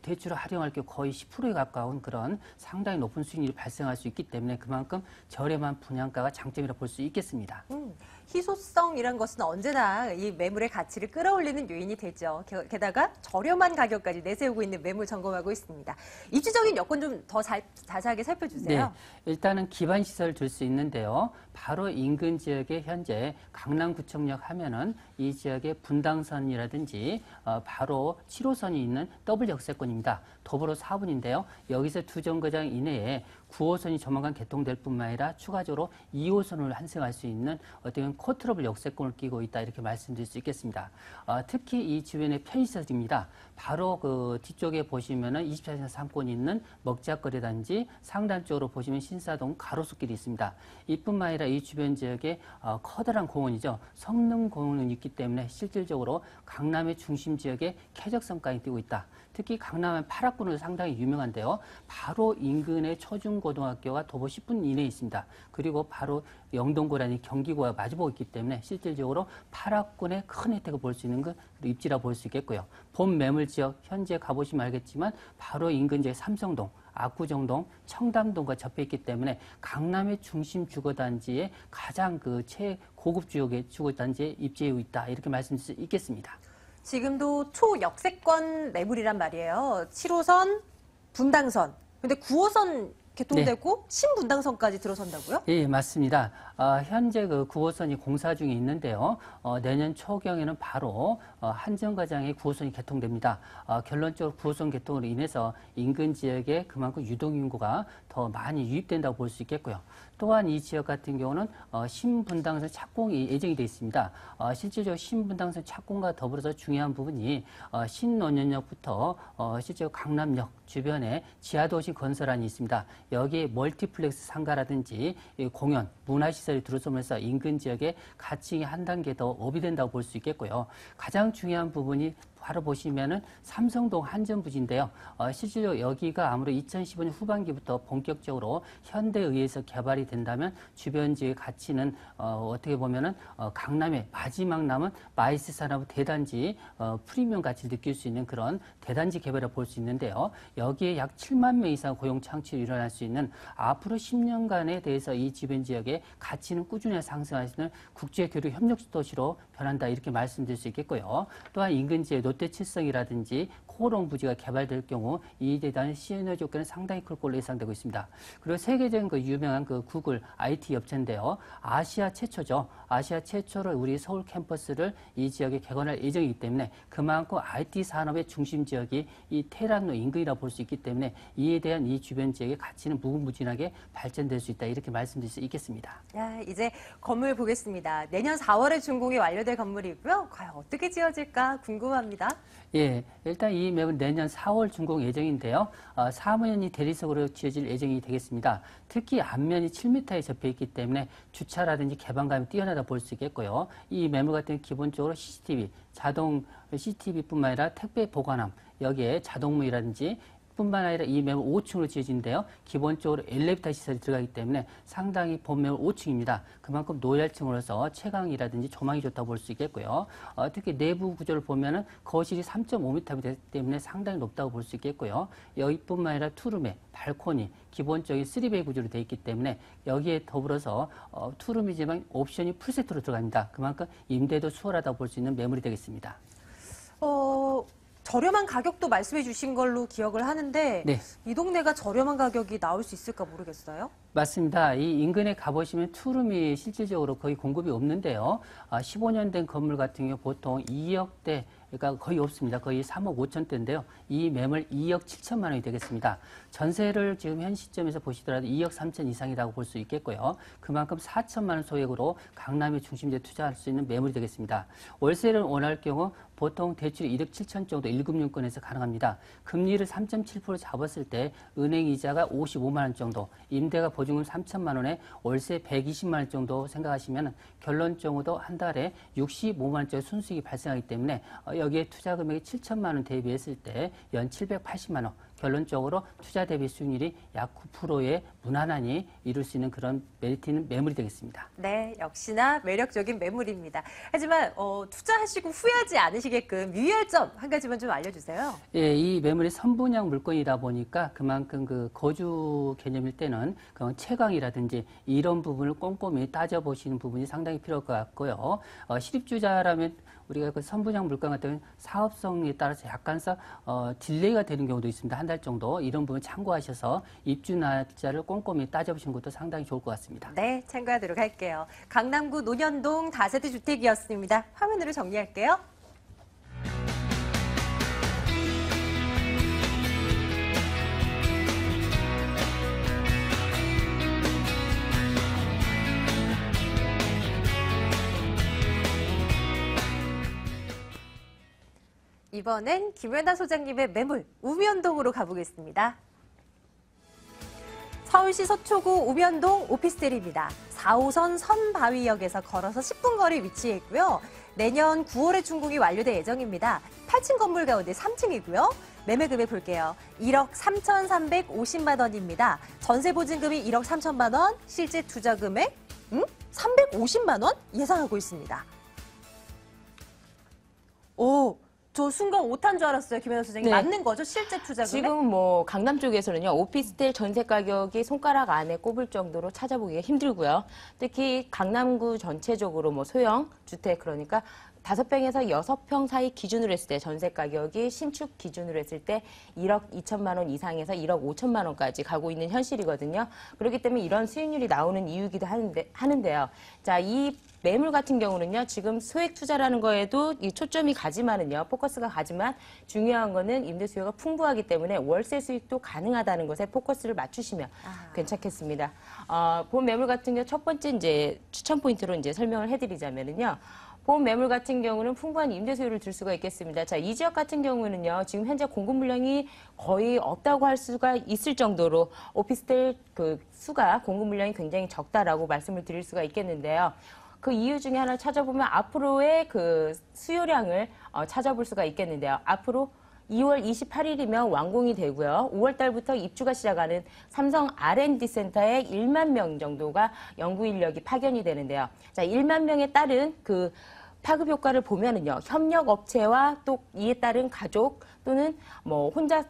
대출을 활용할 경우 거의 10%에 가까운 그런 상당히 높은 수익률이 발생할 수 있기 때문에 그만큼 저렴한 분양가가 장점이라 볼 수 있겠습니다. 희소성이란 것은 언제나 이 매물의 가치를 끌어올리는 요인이 되죠. 게다가 저렴한 가격까지 내세우고 있는 매물 점검하고 있습니다. 입지적인 여건 좀 더 자세하게 살펴주세요. 네, 일단은 기반 시설을 줄 수 있는데요. 바로 인근 지역에 현재 강남구청역 하면은 이 지역에 분당선이라든지 바로 7호선이 있는 더블 역세권입니다. 도보로 4분인데요. 여기서 두 정거장 이내에 9호선이 조만간 개통될 뿐만 아니라 추가적으로 2호선을 환승할 수 있는 어떤 코트러블 역세권을 끼고 있다 이렇게 말씀드릴 수 있겠습니다. 특히 이 주변의 편의시설입니다. 바로 그 뒤쪽에 보시면은 24시간 상권이 있는 먹자거리 단지, 상단 쪽으로 보시면 신사동 가로수길이 있습니다. 이뿐만 아니라 이 주변 지역에 커다란 공원이죠. 성능공원이 있기 때문에 실질적으로 강남의 중심 지역에 쾌적성까지 띄고 있다. 특히 강남은 8학군으로 상당히 유명한데요. 바로 인근의 초중고등학교가 도보 10분 이내에 있습니다. 그리고 바로 영동고라니 경기고와 마주보고 있기 때문에 실질적으로 8학군의 큰 혜택을 볼 수 있는 그 입지라 볼 수 있겠고요. 본 매물 지역 현재 가보시면 알겠지만 바로 인근 지역 삼성동, 압구정동, 청담동과 접해 있기 때문에 강남의 중심 주거단지의 가장 그 최고급 지역의 주거단지에 입지해 있다 이렇게 말씀드릴 수 있겠습니다. 지금도 초역세권 매물이란 말이에요. 7호선, 분당선. 근데 9호선 개통되고 신분당선까지 들어선다고요? 예, 맞습니다. 현재 그 9호선이 공사 중에 있는데요. 내년 초경에는 바로 한정거장의 9호선이 개통됩니다. 결론적으로 9호선 개통으로 인해서 인근 지역에 그만큼 유동인구가 더 많이 유입된다고 볼 수 있겠고요. 또한 이 지역 같은 경우는 신분당선 착공이 예정이 되어 있습니다. 실질적으로 신분당선 착공과 더불어서 중요한 부분이 신논현역부터 실제로 강남역 주변에 지하도시 건설안이 있습니다. 여기에 멀티플렉스 상가라든지 공연, 문화시설이 들어서면서 인근 지역에 가칭이 한 단계 더 업이 된다고 볼 수 있겠고요. 가장 중요한 부분이 바로 보시면은 삼성동 한전부지인데요. 실질적으로 여기가 아무래도 2015년 후반기부터 본격적으로 현대에 의해서 개발이 된다면 주변 지역의 가치는 어떻게 보면은 강남의 마지막 남은 마이스 산업 대단지 프리미엄 가치를 느낄 수 있는 그런 대단지 개발을 볼 수 있는데요. 여기에 약 7만 명 이상 고용 창출이 일어날 수 있는 앞으로 10년간에 대해서 이 주변 지역의 가치는 꾸준히 상승할 수 있는 국제 교류 협력 도시로 변한다 이렇게 말씀드릴 수 있겠고요. 또한 인근 지역 롯데칠성이라든지 코오롱 부지가 개발될 경우 이에 대한 시너지 효과는 상당히 클 걸로 예상되고 있습니다. 그리고 세계적인 그 유명한 그 구글 IT 업체인데요. 아시아 최초죠. 아시아 최초로 우리 서울 캠퍼스를 이 지역에 개관할 예정이기 때문에 그만큼 IT 산업의 중심 지역이 이 테헤란로 인근이라 볼 수 있기 때문에 이에 대한 이 주변 지역의 가치는 무궁무진하게 발전될 수 있다 이렇게 말씀드릴 수 있겠습니다. 야, 이제 건물 보겠습니다. 내년 4월에 준공이 완료될 건물이고요. 과연 어떻게 지어질까 궁금합니다. 예, 일단 이 매물 내년 4월 준공 예정인데요. 사무연이 대리석으로 지어질 예정이 되겠습니다. 특히 앞면이 7m에 접해 있기 때문에 주차라든지 개방감이 뛰어나다 볼 수 있겠고요. 이 매물 같은 경우 기본적으로 CCTV, 자동 CCTV뿐만 아니라 택배 보관함, 여기에 자동문이라든지 뿐만 아니라 이 매물 5층으로 지어지는데요. 기본적으로 엘리베이터 시설이 들어가기 때문에 상당히 본 매물 5층입니다. 그만큼 노열층으로서 채광이라든지 조망이 좋다고 볼 수 있겠고요. 특히 내부 구조를 보면은 거실이 3.5m이기 되기 때문에 상당히 높다고 볼 수 있겠고요. 여기뿐만 아니라 투룸에 발코니, 기본적인 3베이 구조로 되어 있기 때문에 여기에 더불어서 투룸이지만 옵션이 풀세트로 들어갑니다. 그만큼 임대도 수월하다고 볼 수 있는 매물이 되겠습니다. 저렴한 가격도 말씀해 주신 걸로 기억을 하는데 네. 이 동네가 저렴한 가격이 나올 수 있을까 모르겠어요. 맞습니다. 이 인근에 가보시면 투룸이 실질적으로 거의 공급이 없는데요. 15년 된 건물 같은 경우 보통 2억대 그러니까 거의 없습니다. 거의 3억 5천대인데요. 이 매물 2억 7천만 원이 되겠습니다. 전세를 지금 현 시점에서 보시더라도 2억 3천 이상이라고 볼 수 있겠고요. 그만큼 4천만 원 소액으로 강남에 중심지에 투자할 수 있는 매물이 되겠습니다. 월세를 원할 경우 보통 대출이 1억 7천 정도 1금융권에서 가능합니다. 금리를 3.7% 잡았을 때 은행 이자가 55만 원 정도, 임대가 보증금 3천만 원에 월세 120만 원 정도 생각하시면 결론적으로 한 달에 65만 원짜리 순수익이 발생하기 때문에 여기에 투자 금액이 7천만 원 대비했을 때 연 780만 원, 결론적으로 투자 대비 수익률이 약 9%의 무난하니 이룰 수 있는 그런 메리트 있는 매물이 되겠습니다. 네, 역시나 매력적인 매물입니다. 하지만 투자하시고 후회하지 않으시게끔 유의할 점 한 가지만 좀 알려주세요. 예, 이 매물이 선분양 물건이다 보니까 그만큼 그 거주 개념일 때는 그 채광이라든지 이런 부분을 꼼꼼히 따져보시는 부분이 상당히 필요할 것 같고요. 실입주자라면 우리가 그 선분양 물건 같은 사업성에 따라서 약간씩 딜레이가 되는 경우도 있습니다. 한 달 정도 이런 부분 참고하셔서 입주 날짜를 꼼꼼히 따져보시는 것도 상당히 좋을 것 같습니다. 네, 참고하도록 할게요. 강남구 논현동 다세대 주택이었습니다. 화면으로 정리할게요. 이번엔 김연아 소장님의 매물 우면동으로 가보겠습니다. 서울시 서초구 우면동 오피스텔입니다. 4호선 선바위역에서 걸어서 10분 거리 위치해 있고요. 내년 9월에 준공이 완료될 예정입니다. 8층 건물 가운데 3층이고요. 매매 금액 볼게요. 1억 3,350만 원입니다. 전세 보증금이 1억 3천만 원, 실제 투자 금액 350만 원 예상하고 있습니다. 오, 저 순간 오탄 줄 알았어요, 김연아 소장님. 네. 맞는 거죠? 실제 투자 금액? 지금 뭐 강남 쪽에서는요, 오피스텔 전세 가격이 손가락 안에 꼽을 정도로 찾아보기가 힘들고요. 특히 강남구 전체적으로 뭐 소형 주택, 그러니까 5평에서 6평 사이 기준으로 했을 때 전세 가격이 신축 기준으로 했을 때 1억 2천만 원 이상에서 1억 5천만 원까지 가고 있는 현실이거든요. 그렇기 때문에 이런 수익률이 나오는 이유이기도 하는데요. 자, 이 매물 같은 경우는요, 지금 소액 투자라는 거에도 이 초점이 가지만은요, 포커스가 가지만 중요한 거는 임대 수요가 풍부하기 때문에 월세 수익도 가능하다는 것에 포커스를 맞추시면 괜찮겠습니다. 본 매물 같은 경우 첫 번째 이제 추천 포인트로 이제 설명을 해드리자면은요. 본 매물 같은 경우는 풍부한 임대 수요를 들 수가 있겠습니다. 자, 이 지역 같은 경우는요, 지금 현재 공급 물량이 거의 없다고 할 수가 있을 정도로 오피스텔 그 수가 공급 물량이 굉장히 적다라고 말씀을 드릴 수가 있겠는데요. 그 이유 중에 하나를 찾아보면 앞으로의 그 수요량을 찾아볼 수가 있겠는데요. 앞으로 2월 28일이면 완공이 되고요. 5월 달부터 입주가 시작하는 삼성 R&D 센터에 1만 명 정도가 연구 인력이 파견이 되는데요. 자, 1만 명에 따른 그 파급 효과를 보면은요. 협력 업체와 또 이에 따른 가족 또는 뭐 혼자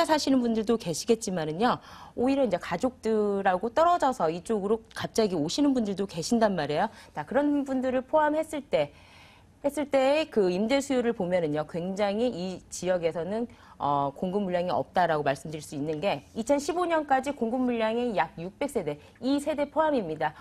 사시는 분들도 계시겠지만은요. 오히려 이제 가족들하고 떨어져서 이쪽으로 갑자기 오시는 분들도 계신단 말이에요. 자, 그런 분들을 포함했을 때 그 임대 수요를 보면은요, 굉장히 이 지역에서는 공급 물량이 없다라고 말씀드릴 수 있는 게 2015년까지 공급 물량이 약 600세대, 이 세대 포함입니다.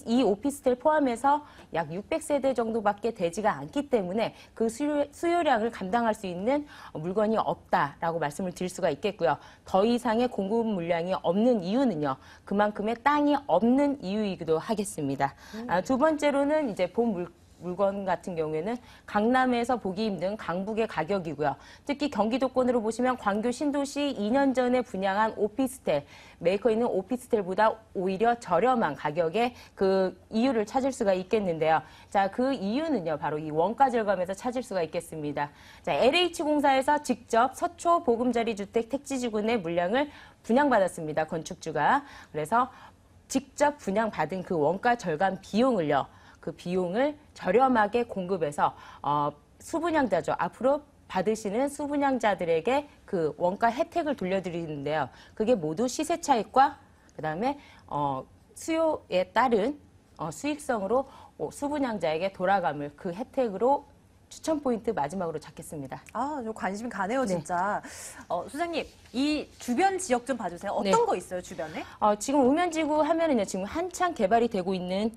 이 오피스텔 포함해서 약 600세대 정도밖에 되지가 않기 때문에 그 수요량을 감당할 수 있는 물건이 없다라고 말씀을 드릴 수가 있겠고요. 더 이상의 공급 물량이 없는 이유는요, 그만큼의 땅이 없는 이유이기도 하겠습니다. 두 번째로는 이제 본 물건 같은 경우에는 강남에서 보기 힘든 강북의 가격이고요. 특히 경기도권으로 보시면 광교 신도시 2년 전에 분양한 오피스텔, 메이커 있는 오피스텔보다 오히려 저렴한 가격에 그 이유를 찾을 수가 있겠는데요. 자, 그 이유는요, 바로 이 원가 절감에서 찾을 수가 있겠습니다. 자, LH공사에서 직접 서초 보금자리 주택 택지지구내 물량을 분양받았습니다. 건축주가. 그래서 직접 분양받은 그 원가 절감 비용을요, 그 비용을 저렴하게 공급해서 수분양자죠. 앞으로 받으시는 수분양자들에게 그 원가 혜택을 돌려드리는데요. 그게 모두 시세 차익과 그다음에 수요에 따른 수익성으로 수분양자에게 돌아감을 그 혜택으로 추천 포인트 마지막으로 잡겠습니다. 아, 좀 관심이 가네요, 네. 진짜. 소장님, 이 주변 지역 좀 봐주세요. 어떤 네. 거 있어요, 주변에? 지금 우면지구 하면은요, 지금 한창 개발이 되고 있는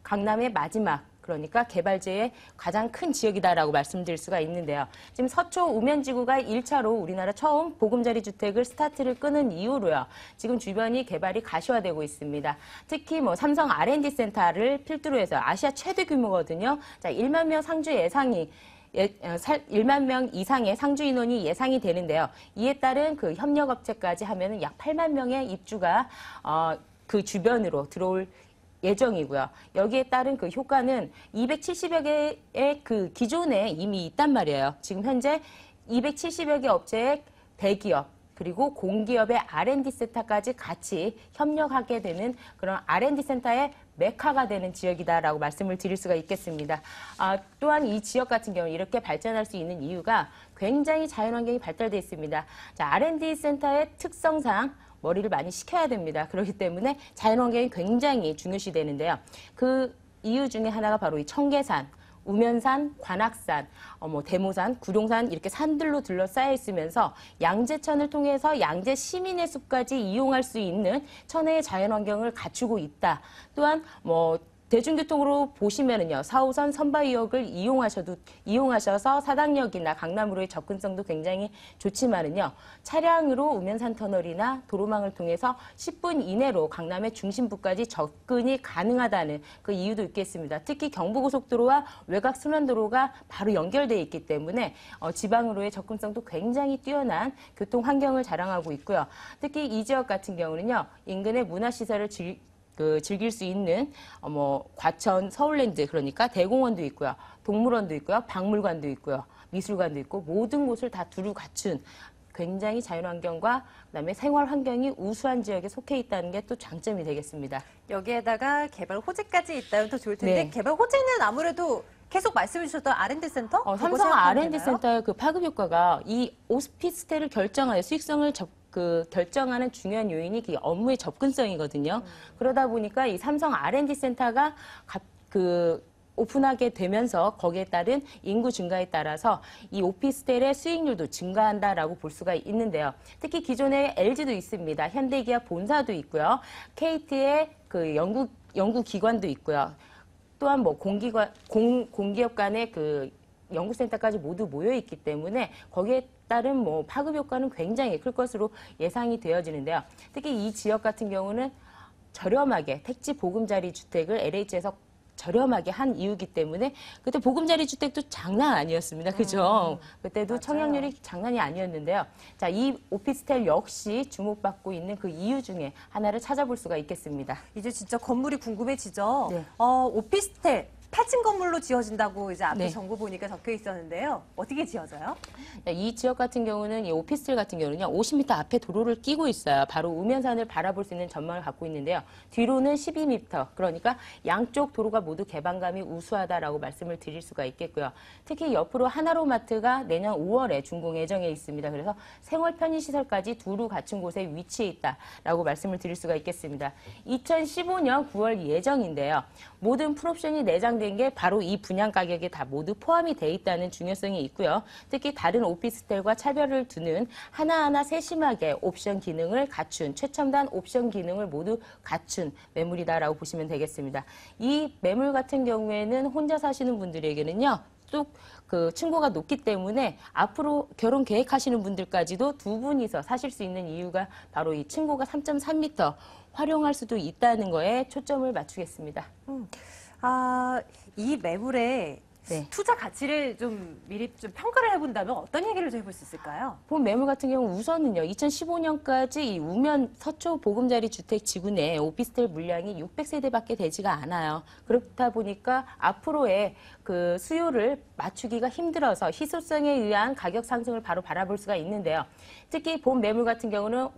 강남의 마지막 그러니까 개발제의 가장 큰 지역이다라고 말씀드릴 수가 있는데요. 지금 서초 우면지구가 1차로 우리나라 처음 보금자리 주택을 스타트를 끄는 이후로요. 지금 주변이 개발이 가시화되고 있습니다. 특히 뭐 삼성 R&D 센터를 필두로 해서 아시아 최대 규모거든요. 자, 1만 명 상주 예상이 1만 명 이상의 상주 인원이 예상이 되는데요. 이에 따른 그 협력업체까지 하면은 약 8만 명의 입주가 그 주변으로 들어올 예정이고요. 여기에 따른 그 효과는 270여 개의 그 기존에 이미 있단 말이에요. 지금 현재 270여 개 업체의 대기업 그리고 공기업의 R&D 센터까지 같이 협력하게 되는 그런 R&D 센터의 메카가 되는 지역이다라고 말씀을 드릴 수가 있겠습니다. 또한 이 지역 같은 경우 이렇게 발전할 수 있는 이유가 굉장히 자연환경이 발달되어 있습니다. 자, R&D 센터의 특성상 머리를 많이 식혀야 됩니다. 그렇기 때문에 자연환경이 굉장히 중요시 되는데요. 그 이유 중에 하나가 바로 이 청계산, 우면산, 관악산, 대모산, 구룡산 이렇게 산들로 둘러싸여 있으면서 양재천을 통해서 양재 시민의 숲까지 이용할 수 있는 천혜의 자연환경을 갖추고 있다. 또한 대중교통으로 보시면은요, 4호선 선바위역을 이용하셔서 사당역이나 강남으로의 접근성도 굉장히 좋지만은요, 차량으로 우면산 터널이나 도로망을 통해서 10분 이내로 강남의 중심부까지 접근이 가능하다는 그 이유도 있겠습니다. 특히 경부고속도로와 외곽순환도로가 바로 연결되어 있기 때문에 지방으로의 접근성도 굉장히 뛰어난 교통 환경을 자랑하고 있고요. 특히 이 지역 같은 경우는요, 인근의 문화시설을 즐길 수 있는 과천 서울랜드 그러니까 대공원도 있고요. 동물원도 있고요. 박물관도 있고요. 미술관도 있고 모든 곳을 다 두루 갖춘 굉장히 자연환경과 그다음에 생활환경이 우수한 지역에 속해 있다는 게 또 장점이 되겠습니다. 여기에다가 개발 호재까지 있다면 더 좋을 텐데 네. 개발 호재는 아무래도 계속 말씀해 주셨던 R&D 센터? 그거 삼성 생각하면 R&D 되나요? 센터의 그 파급 효과가 이 오피스텔을 결정하는 수익성을 결정하는 중요한 요인이 그 업무의 접근성이거든요. 그러다 보니까 이 삼성 R&D 센터가 오픈하게 되면서 거기에 따른 인구 증가에 따라서 이 오피스텔의 수익률도 증가한다라고 볼 수가 있는데요. 특히 기존에 LG도 있습니다. 현대기아 본사도 있고요. KT의 그 연구기관도 있고요. 또한 공기업 간의 그 연구센터까지 모두 모여 있기 때문에 거기에 따른 파급 효과는 굉장히 클 것으로 예상이 되어지는데요. 특히 이 지역 같은 경우는 저렴하게 택지 보금자리 주택을 LH에서 저렴하게 한 이유기 때문에 그때 보금자리 주택도 장난 아니었습니다. 그죠? 그때도 맞아요. 청약률이 장난이 아니었는데요. 자, 이 오피스텔 역시 주목받고 있는 그 이유 중에 하나를 찾아볼 수가 있겠습니다. 이제 진짜 건물이 궁금해지죠? 네. 오피스텔 8층 건물로 지어진다고 이제 앞에 네. 정보 보니까 적혀 있었는데요. 어떻게 지어져요? 이 지역 같은 경우는 이 오피스텔 같은 경우는요. 50m 앞에 도로를 끼고 있어요. 바로 우면산을 바라볼 수 있는 전망을 갖고 있는데요. 뒤로는 12m. 그러니까 양쪽 도로가 모두 개방감이 우수하다라고 말씀을 드릴 수가 있겠고요. 특히 옆으로 하나로마트가 내년 5월에 준공 예정에 있습니다. 그래서 생활 편의시설까지 두루 갖춘 곳에 위치해 있다라고 말씀을 드릴 수가 있겠습니다. 2015년 9월 예정인데요. 모든 풀옵션이 내장된 게 바로 이 분양 가격에 다 모두 포함이 돼 있다는 중요성이 있고요. 특히 다른 오피스텔과 차별을 두는 하나하나 세심하게 옵션 기능을 갖춘 최첨단 옵션 기능을 모두 갖춘 매물이다라고 보시면 되겠습니다. 이 매물 같은 경우에는 혼자 사시는 분들에게는요. 쭉 그 층고가 높기 때문에 앞으로 결혼 계획하시는 분들까지도 두 분이서 사실 수 있는 이유가 바로 이 층고가 3.3m 활용할 수도 있다는 거에 초점을 맞추겠습니다. 이 매물의 네. 투자 가치를 좀 미리 좀 평가를 해본다면 어떤 얘기를 좀 해볼 수 있을까요? 본 매물 같은 경우 우선은요. 2015년까지 이 우면 서초 보금자리 주택 지구 내 오피스텔 물량이 600세대밖에 되지가 않아요. 그렇다 보니까 앞으로의 그 수요를 맞추기가 힘들어서 희소성에 의한 가격 상승을 바로 바라볼 수가 있는데요. 특히 본 매물 같은 경우는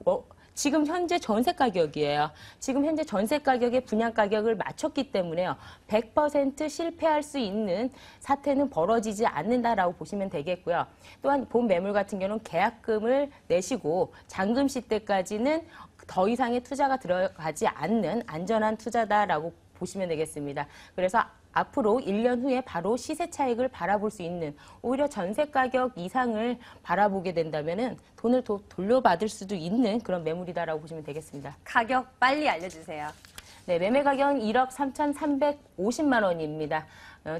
지금 현재 전세 가격이에요. 지금 현재 전세 가격에 분양 가격을 맞췄기 때문에요. 100% 실패할 수 있는 사태는 벌어지지 않는다라고 보시면 되겠고요. 또한 본 매물 같은 경우는 계약금을 내시고 잔금 시때까지는 더 이상의 투자가 들어가지 않는 안전한 투자다라고 보시면 되겠습니다. 그래서 앞으로 1년 후에 바로 시세 차익을 바라볼 수 있는 오히려 전세 가격 이상을 바라보게 된다면은 돈을 더 돌려받을 수도 있는 그런 매물이다라고 보시면 되겠습니다. 가격 빨리 알려주세요. 네, 매매 가격은 1억 3,350만 원입니다.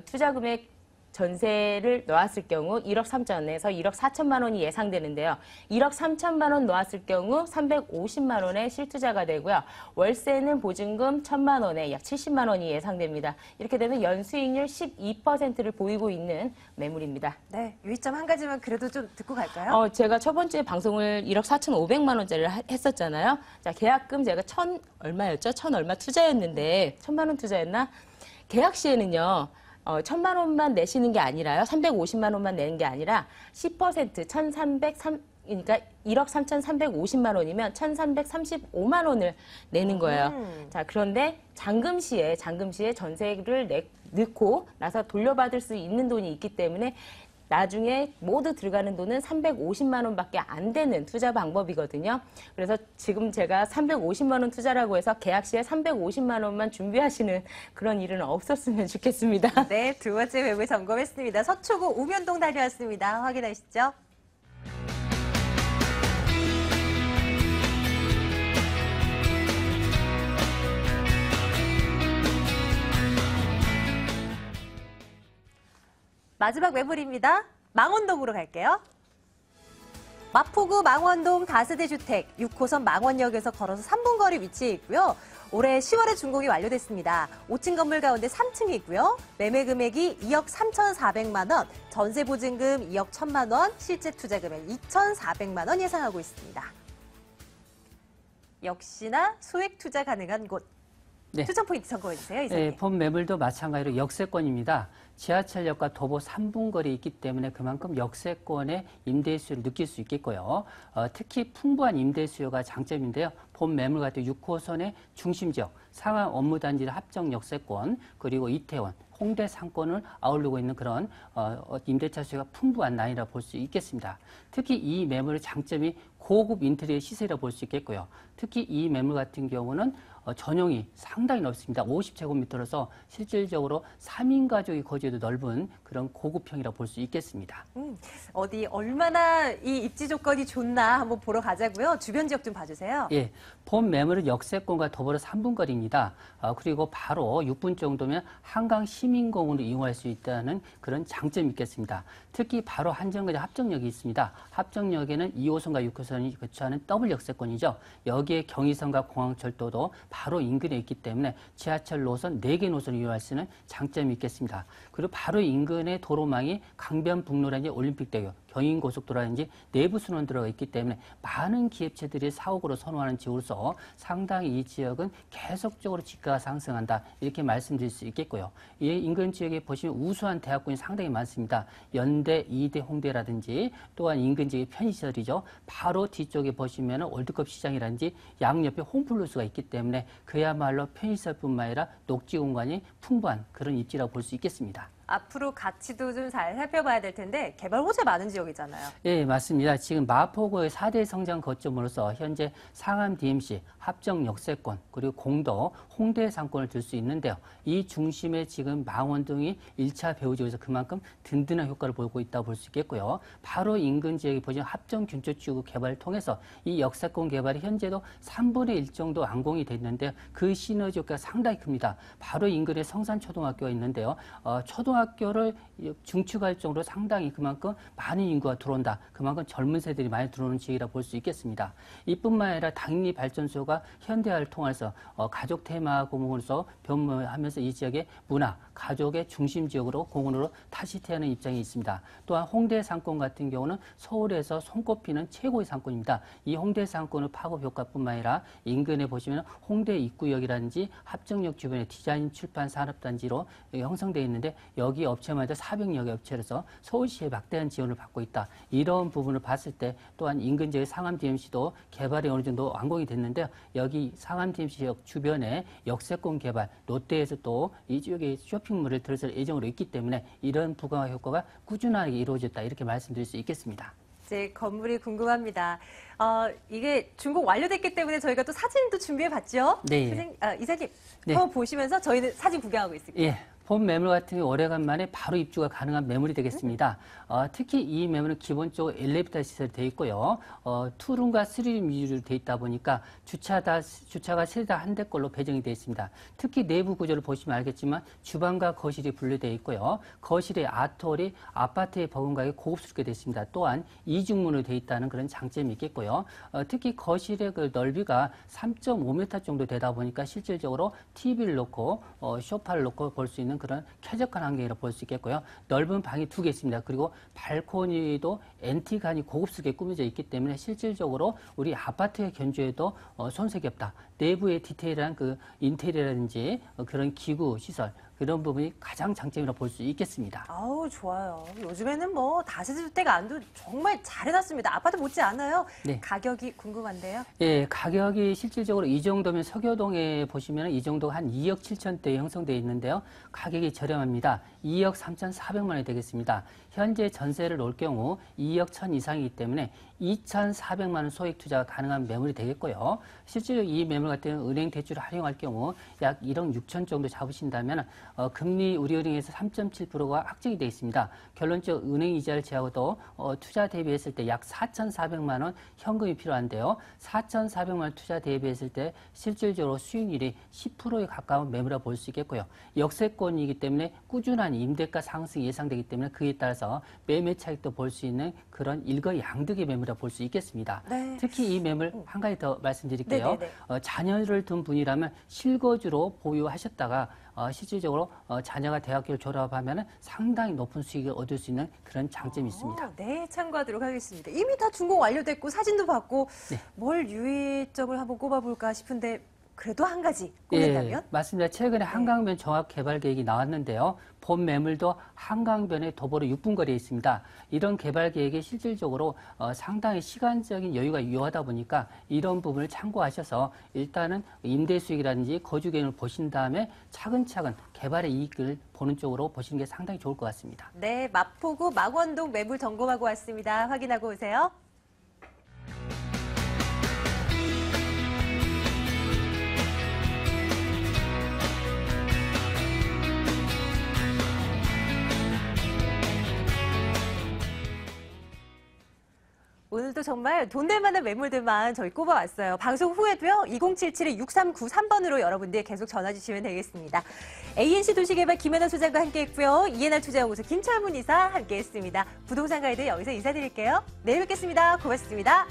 투자 금액 전세를 놓았을 경우 1억 3천에서 1억 4천만 원이 예상되는데요. 1억 3천만 원 놓았을 경우 350만 원의 실투자가 되고요. 월세는 보증금 1천만 원에 약 70만 원이 예상됩니다. 이렇게 되면 연수익률 12%를 보이고 있는 매물입니다. 네, 유의점 한 가지만 그래도 좀 듣고 갈까요? 제가 첫 번째 방송을 1억 4,500만 원짜리를 했었잖아요. 자, 계약금 제가 얼마였죠? 얼마 투자였는데 1,000만 원 투자였나? 계약 시에는요. 1,000만 원만 내시는 게 아니라요. 350만 원만 내는 게 아니라 10% 그러니까 1억 3,350만 원이면 1,335만 원을 내는 거예요. 자, 그런데 잔금 시에 전세를 넣고 나서 돌려받을 수 있는 돈이 있기 때문에 나중에 모두 들어가는 돈은 350만 원밖에 안 되는 투자 방법이거든요. 그래서 지금 제가 350만 원 투자라고 해서 계약 시에 350만 원만 준비하시는 그런 일은 없었으면 좋겠습니다. 네, 두 번째 매물 점검했습니다. 서초구 우면동 다녀왔습니다. 확인하시죠. 마지막 매물입니다. 망원동으로 갈게요. 마포구 망원동 다세대 주택 6호선 망원역에서 걸어서 3분 거리 위치해 있고요. 올해 10월에 준공이 완료됐습니다. 5층 건물 가운데 3층이 있고요. 매매 금액이 2억 3,400만 원, 전세 보증금 2억 1,000만 원, 실제 투자 금액 2,400만 원 예상하고 있습니다. 역시나 소액 투자 가능한 곳. 네. 투자 포인트 점검해 주세요, 이사님. 네, 본 매물도 마찬가지로 역세권입니다. 지하철역과 도보 3분 거리에 있기 때문에 그만큼 역세권의 임대 수요를 느낄 수 있겠고요. 특히 풍부한 임대 수요가 장점인데요. 본 매물 같은 6호선의 중심지역, 상암 업무단지 합정 역세권, 그리고 이태원, 홍대 상권을 아우르고 있는 그런 임대차 수요가 풍부한 라인이라 볼 수 있겠습니다. 특히 이 매물의 장점이 고급 인테리어 시세라 볼 수 있겠고요. 특히 이 매물 같은 경우는 전용이 상당히 넓습니다. 50제곱미터로서 실질적으로 3인 가족이 거주해도 넓은 그런 고급형이라고 볼 수 있겠습니다. 어디 얼마나 이 입지 조건이 좋나 한번 보러 가자고요. 주변 지역 좀 봐주세요. 예, 본 매물은 역세권과 더불어 3분 거리입니다. 그리고 바로 6분 정도면 한강 시민공원으로 이용할 수 있다는 그런 장점이 있겠습니다. 특히 바로 한정거장 합정역이 있습니다. 합정역에는 2호선과 6호선이 거쳐하는 더블 역세권이죠. 여기에 경의선과 공항철도도 바로 인근에 있기 때문에 지하철 노선 4개 노선을 이용할 수 있는 장점이 있겠습니다. 그리고 바로 인근에 도로망이 강변북로라든지 올림픽대교, 경인고속도로라든지 내부 순환 들어가 있기 때문에 많은 기업체들이 사옥으로 선호하는 지역으로서 상당히 이 지역은 계속적으로 집가가 상승한다 이렇게 말씀드릴 수 있겠고요. 이 인근 지역에 보시면 우수한 대학군이 상당히 많습니다. 연대, 이대, 홍대라든지 또한 인근 지역의 편의시설이죠. 바로 뒤쪽에 보시면 월드컵 시장이라든지 양옆에 홈플러스가 있기 때문에 그야말로 편의시설뿐만 아니라 녹지 공간이 풍부한 그런 입지라고 볼 수 있겠습니다. 앞으로 가치도 좀 잘 살펴봐야 될 텐데 개발 호재 많은 지역이잖아요. 예, 맞습니다. 지금 마포구의 4대 성장 거점으로서 현재 상암 DMC, 합정 역세권, 그리고 공도, 홍대 상권을 들 수 있는데요. 이 중심에 지금 망원동이 1차 배후지역에서 그만큼 든든한 효과를 보이고 있다고 볼 수 있겠고요. 바로 인근 지역에 보시면 합정 균촌지구 개발을 통해서 이 역세권 개발이 현재도 3분의 1 정도 완공이 됐는데요. 그 시너지 효과가 상당히 큽니다. 바로 인근에 성산초등학교가 있는데요. 초등학교를 중축할 정도로 상당히 그만큼 많은 인구가 들어온다. 그만큼 젊은 세대들이 많이 들어오는 지역이라 볼 수 있겠습니다. 이뿐만 아니라 당리 발전소가 현대화를 통해서 가족 테마 공원으로서 변모하면서 이 지역의 문화, 가족의 중심 지역으로 공원으로 다시 태어나는 입장이 있습니다. 또한 홍대 상권 같은 경우는 서울에서 손꼽히는 최고의 상권입니다. 이 홍대 상권의 파급 효과뿐만 아니라 인근에 보시면 홍대 입구역이라든지 합정역 주변에 디자인 출판 산업단지로 형성되어 있는데 여기 업체마다 400여 개 업체로서 서울시에 막대한 지원을 받고 있다. 이런 부분을 봤을 때 또한 인근 지역의 상암 DMC도 개발이 어느 정도 완공이 됐는데요. 여기 상암 DMC 지역 주변에 역세권 개발, 롯데에서 또 이 지역에 쇼핑몰을 들어설 예정으로 있기 때문에 이런 부강화 효과가 꾸준하게 이루어졌다. 이렇게 말씀드릴 수 있겠습니다. 이제 건물이 궁금합니다. 이게 준공 완료됐기 때문에 저희가 또 사진도 준비해 봤죠? 네. 이사님, 네. 한번 보시면서 저희는 사진 구경하고 있을게요. 예, 본 매물 같은 경우 오래간만에 바로 입주가 가능한 매물이 되겠습니다. 특히 이 매물은 기본적으로 엘리베이터 시설이 되어 있고요. 투룸과 쓰리룸 위주로 되어 있다 보니까 주차가 세대 한 대꼴로 배정이 되어 있습니다. 특히 내부 구조를 보시면 알겠지만 주방과 거실이 분리되어 있고요. 거실의 아트홀이 아파트의 버금가게 고급스럽게 되어 있습니다. 또한 이중문으로 되어 있다는 그런 장점이 있겠고요. 특히 거실의 그 넓이가 3.5m 정도 되다 보니까 실질적으로 TV를 놓고 소파를 놓고 볼 수 있는 그런 쾌적한 환경이라고 볼 수 있겠고요. 넓은 방이 2개 있습니다. 그리고 발코니도 앤틱하니 고급스럽게 꾸며져 있기 때문에 실질적으로 우리 아파트의 견주에도 손색이 없다. 내부의 디테일한 그 인테리어라든지 그런 기구 시설 그런 부분이 가장 장점이라고 볼 수 있겠습니다. 아우, 좋아요. 요즘에는 뭐 다세대 주택 안도 정말 잘 해놨습니다. 아파트 못지 않아요. 네. 가격이 궁금한데요. 예, 가격이 실질적으로 이 정도면 서교동에 보시면 이 정도가 한 2억 7천대에 형성되어 있는데요. 가격이 저렴합니다. 2억 3,400만 원이 되겠습니다. 현재 전세를 놓을 경우 2억 1천 이상이기 때문에 2,400만 원 소액 투자가 가능한 매물이 되겠고요. 실제로 이 매물 같은 경우 은행 대출을 활용할 경우 약 1억 6천 정도 잡으신다면 금리 우리 은행에서 3.7%가 확정이 되어 있습니다. 결론적으로 은행 이자를 제하고도 투자 대비했을 때 약 4,400만 원 현금이 필요한데요. 4,400만 원 투자 대비했을 때 실질적으로 수익률이 10%에 가까운 매물이라고 볼 수 있겠고요. 역세권이기 때문에 꾸준한 임대가 상승이 예상되기 때문에 그에 따라서 매매 차익도 볼 수 있는 그런 일거양득의 매물이라고 볼 수 있겠습니다. 네. 특히 이 매물 한 가지 더 말씀드릴게요. 네네네. 자녀를 둔 분이라면 실거주로 보유하셨다가 실질적으로 자녀가 대학교를 졸업하면 상당히 높은 수익을 얻을 수 있는 그런 장점이 있습니다. 네, 참고하도록 하겠습니다. 이미 다 준공 완료됐고 사진도 받고 네. 뭘 유의점을 한번 꼽아볼까 싶은데 그래도 한 가지 꼽는다면? 예, 맞습니다. 최근에 한강변 종합 개발 계획이 나왔는데요. 본 매물도 한강변의 도보로 6분 거리에 있습니다. 이런 개발 계획이 실질적으로 상당히 시간적인 여유가 유효하다 보니까 이런 부분을 참고하셔서 일단은 임대 수익이라든지 거주 계획을 보신 다음에 차근차근 개발의 이익을 보는 쪽으로 보시는 게 상당히 좋을 것 같습니다. 네, 마포구 망원동 매물 점검하고 왔습니다. 확인하고 오세요. 오늘도 정말 돈 될 만한 매물들만 저희 꼽아왔어요. 방송 후에도요. 2077-6393번으로 여러분들 계속 전화 주시면 되겠습니다. ANC 도시개발 김현아 소장과 함께했고요. 이해나 투자연구소 김철문 이사 함께했습니다. 부동산 가이드 여기서 인사드릴게요. 내일 뵙겠습니다. 고맙습니다.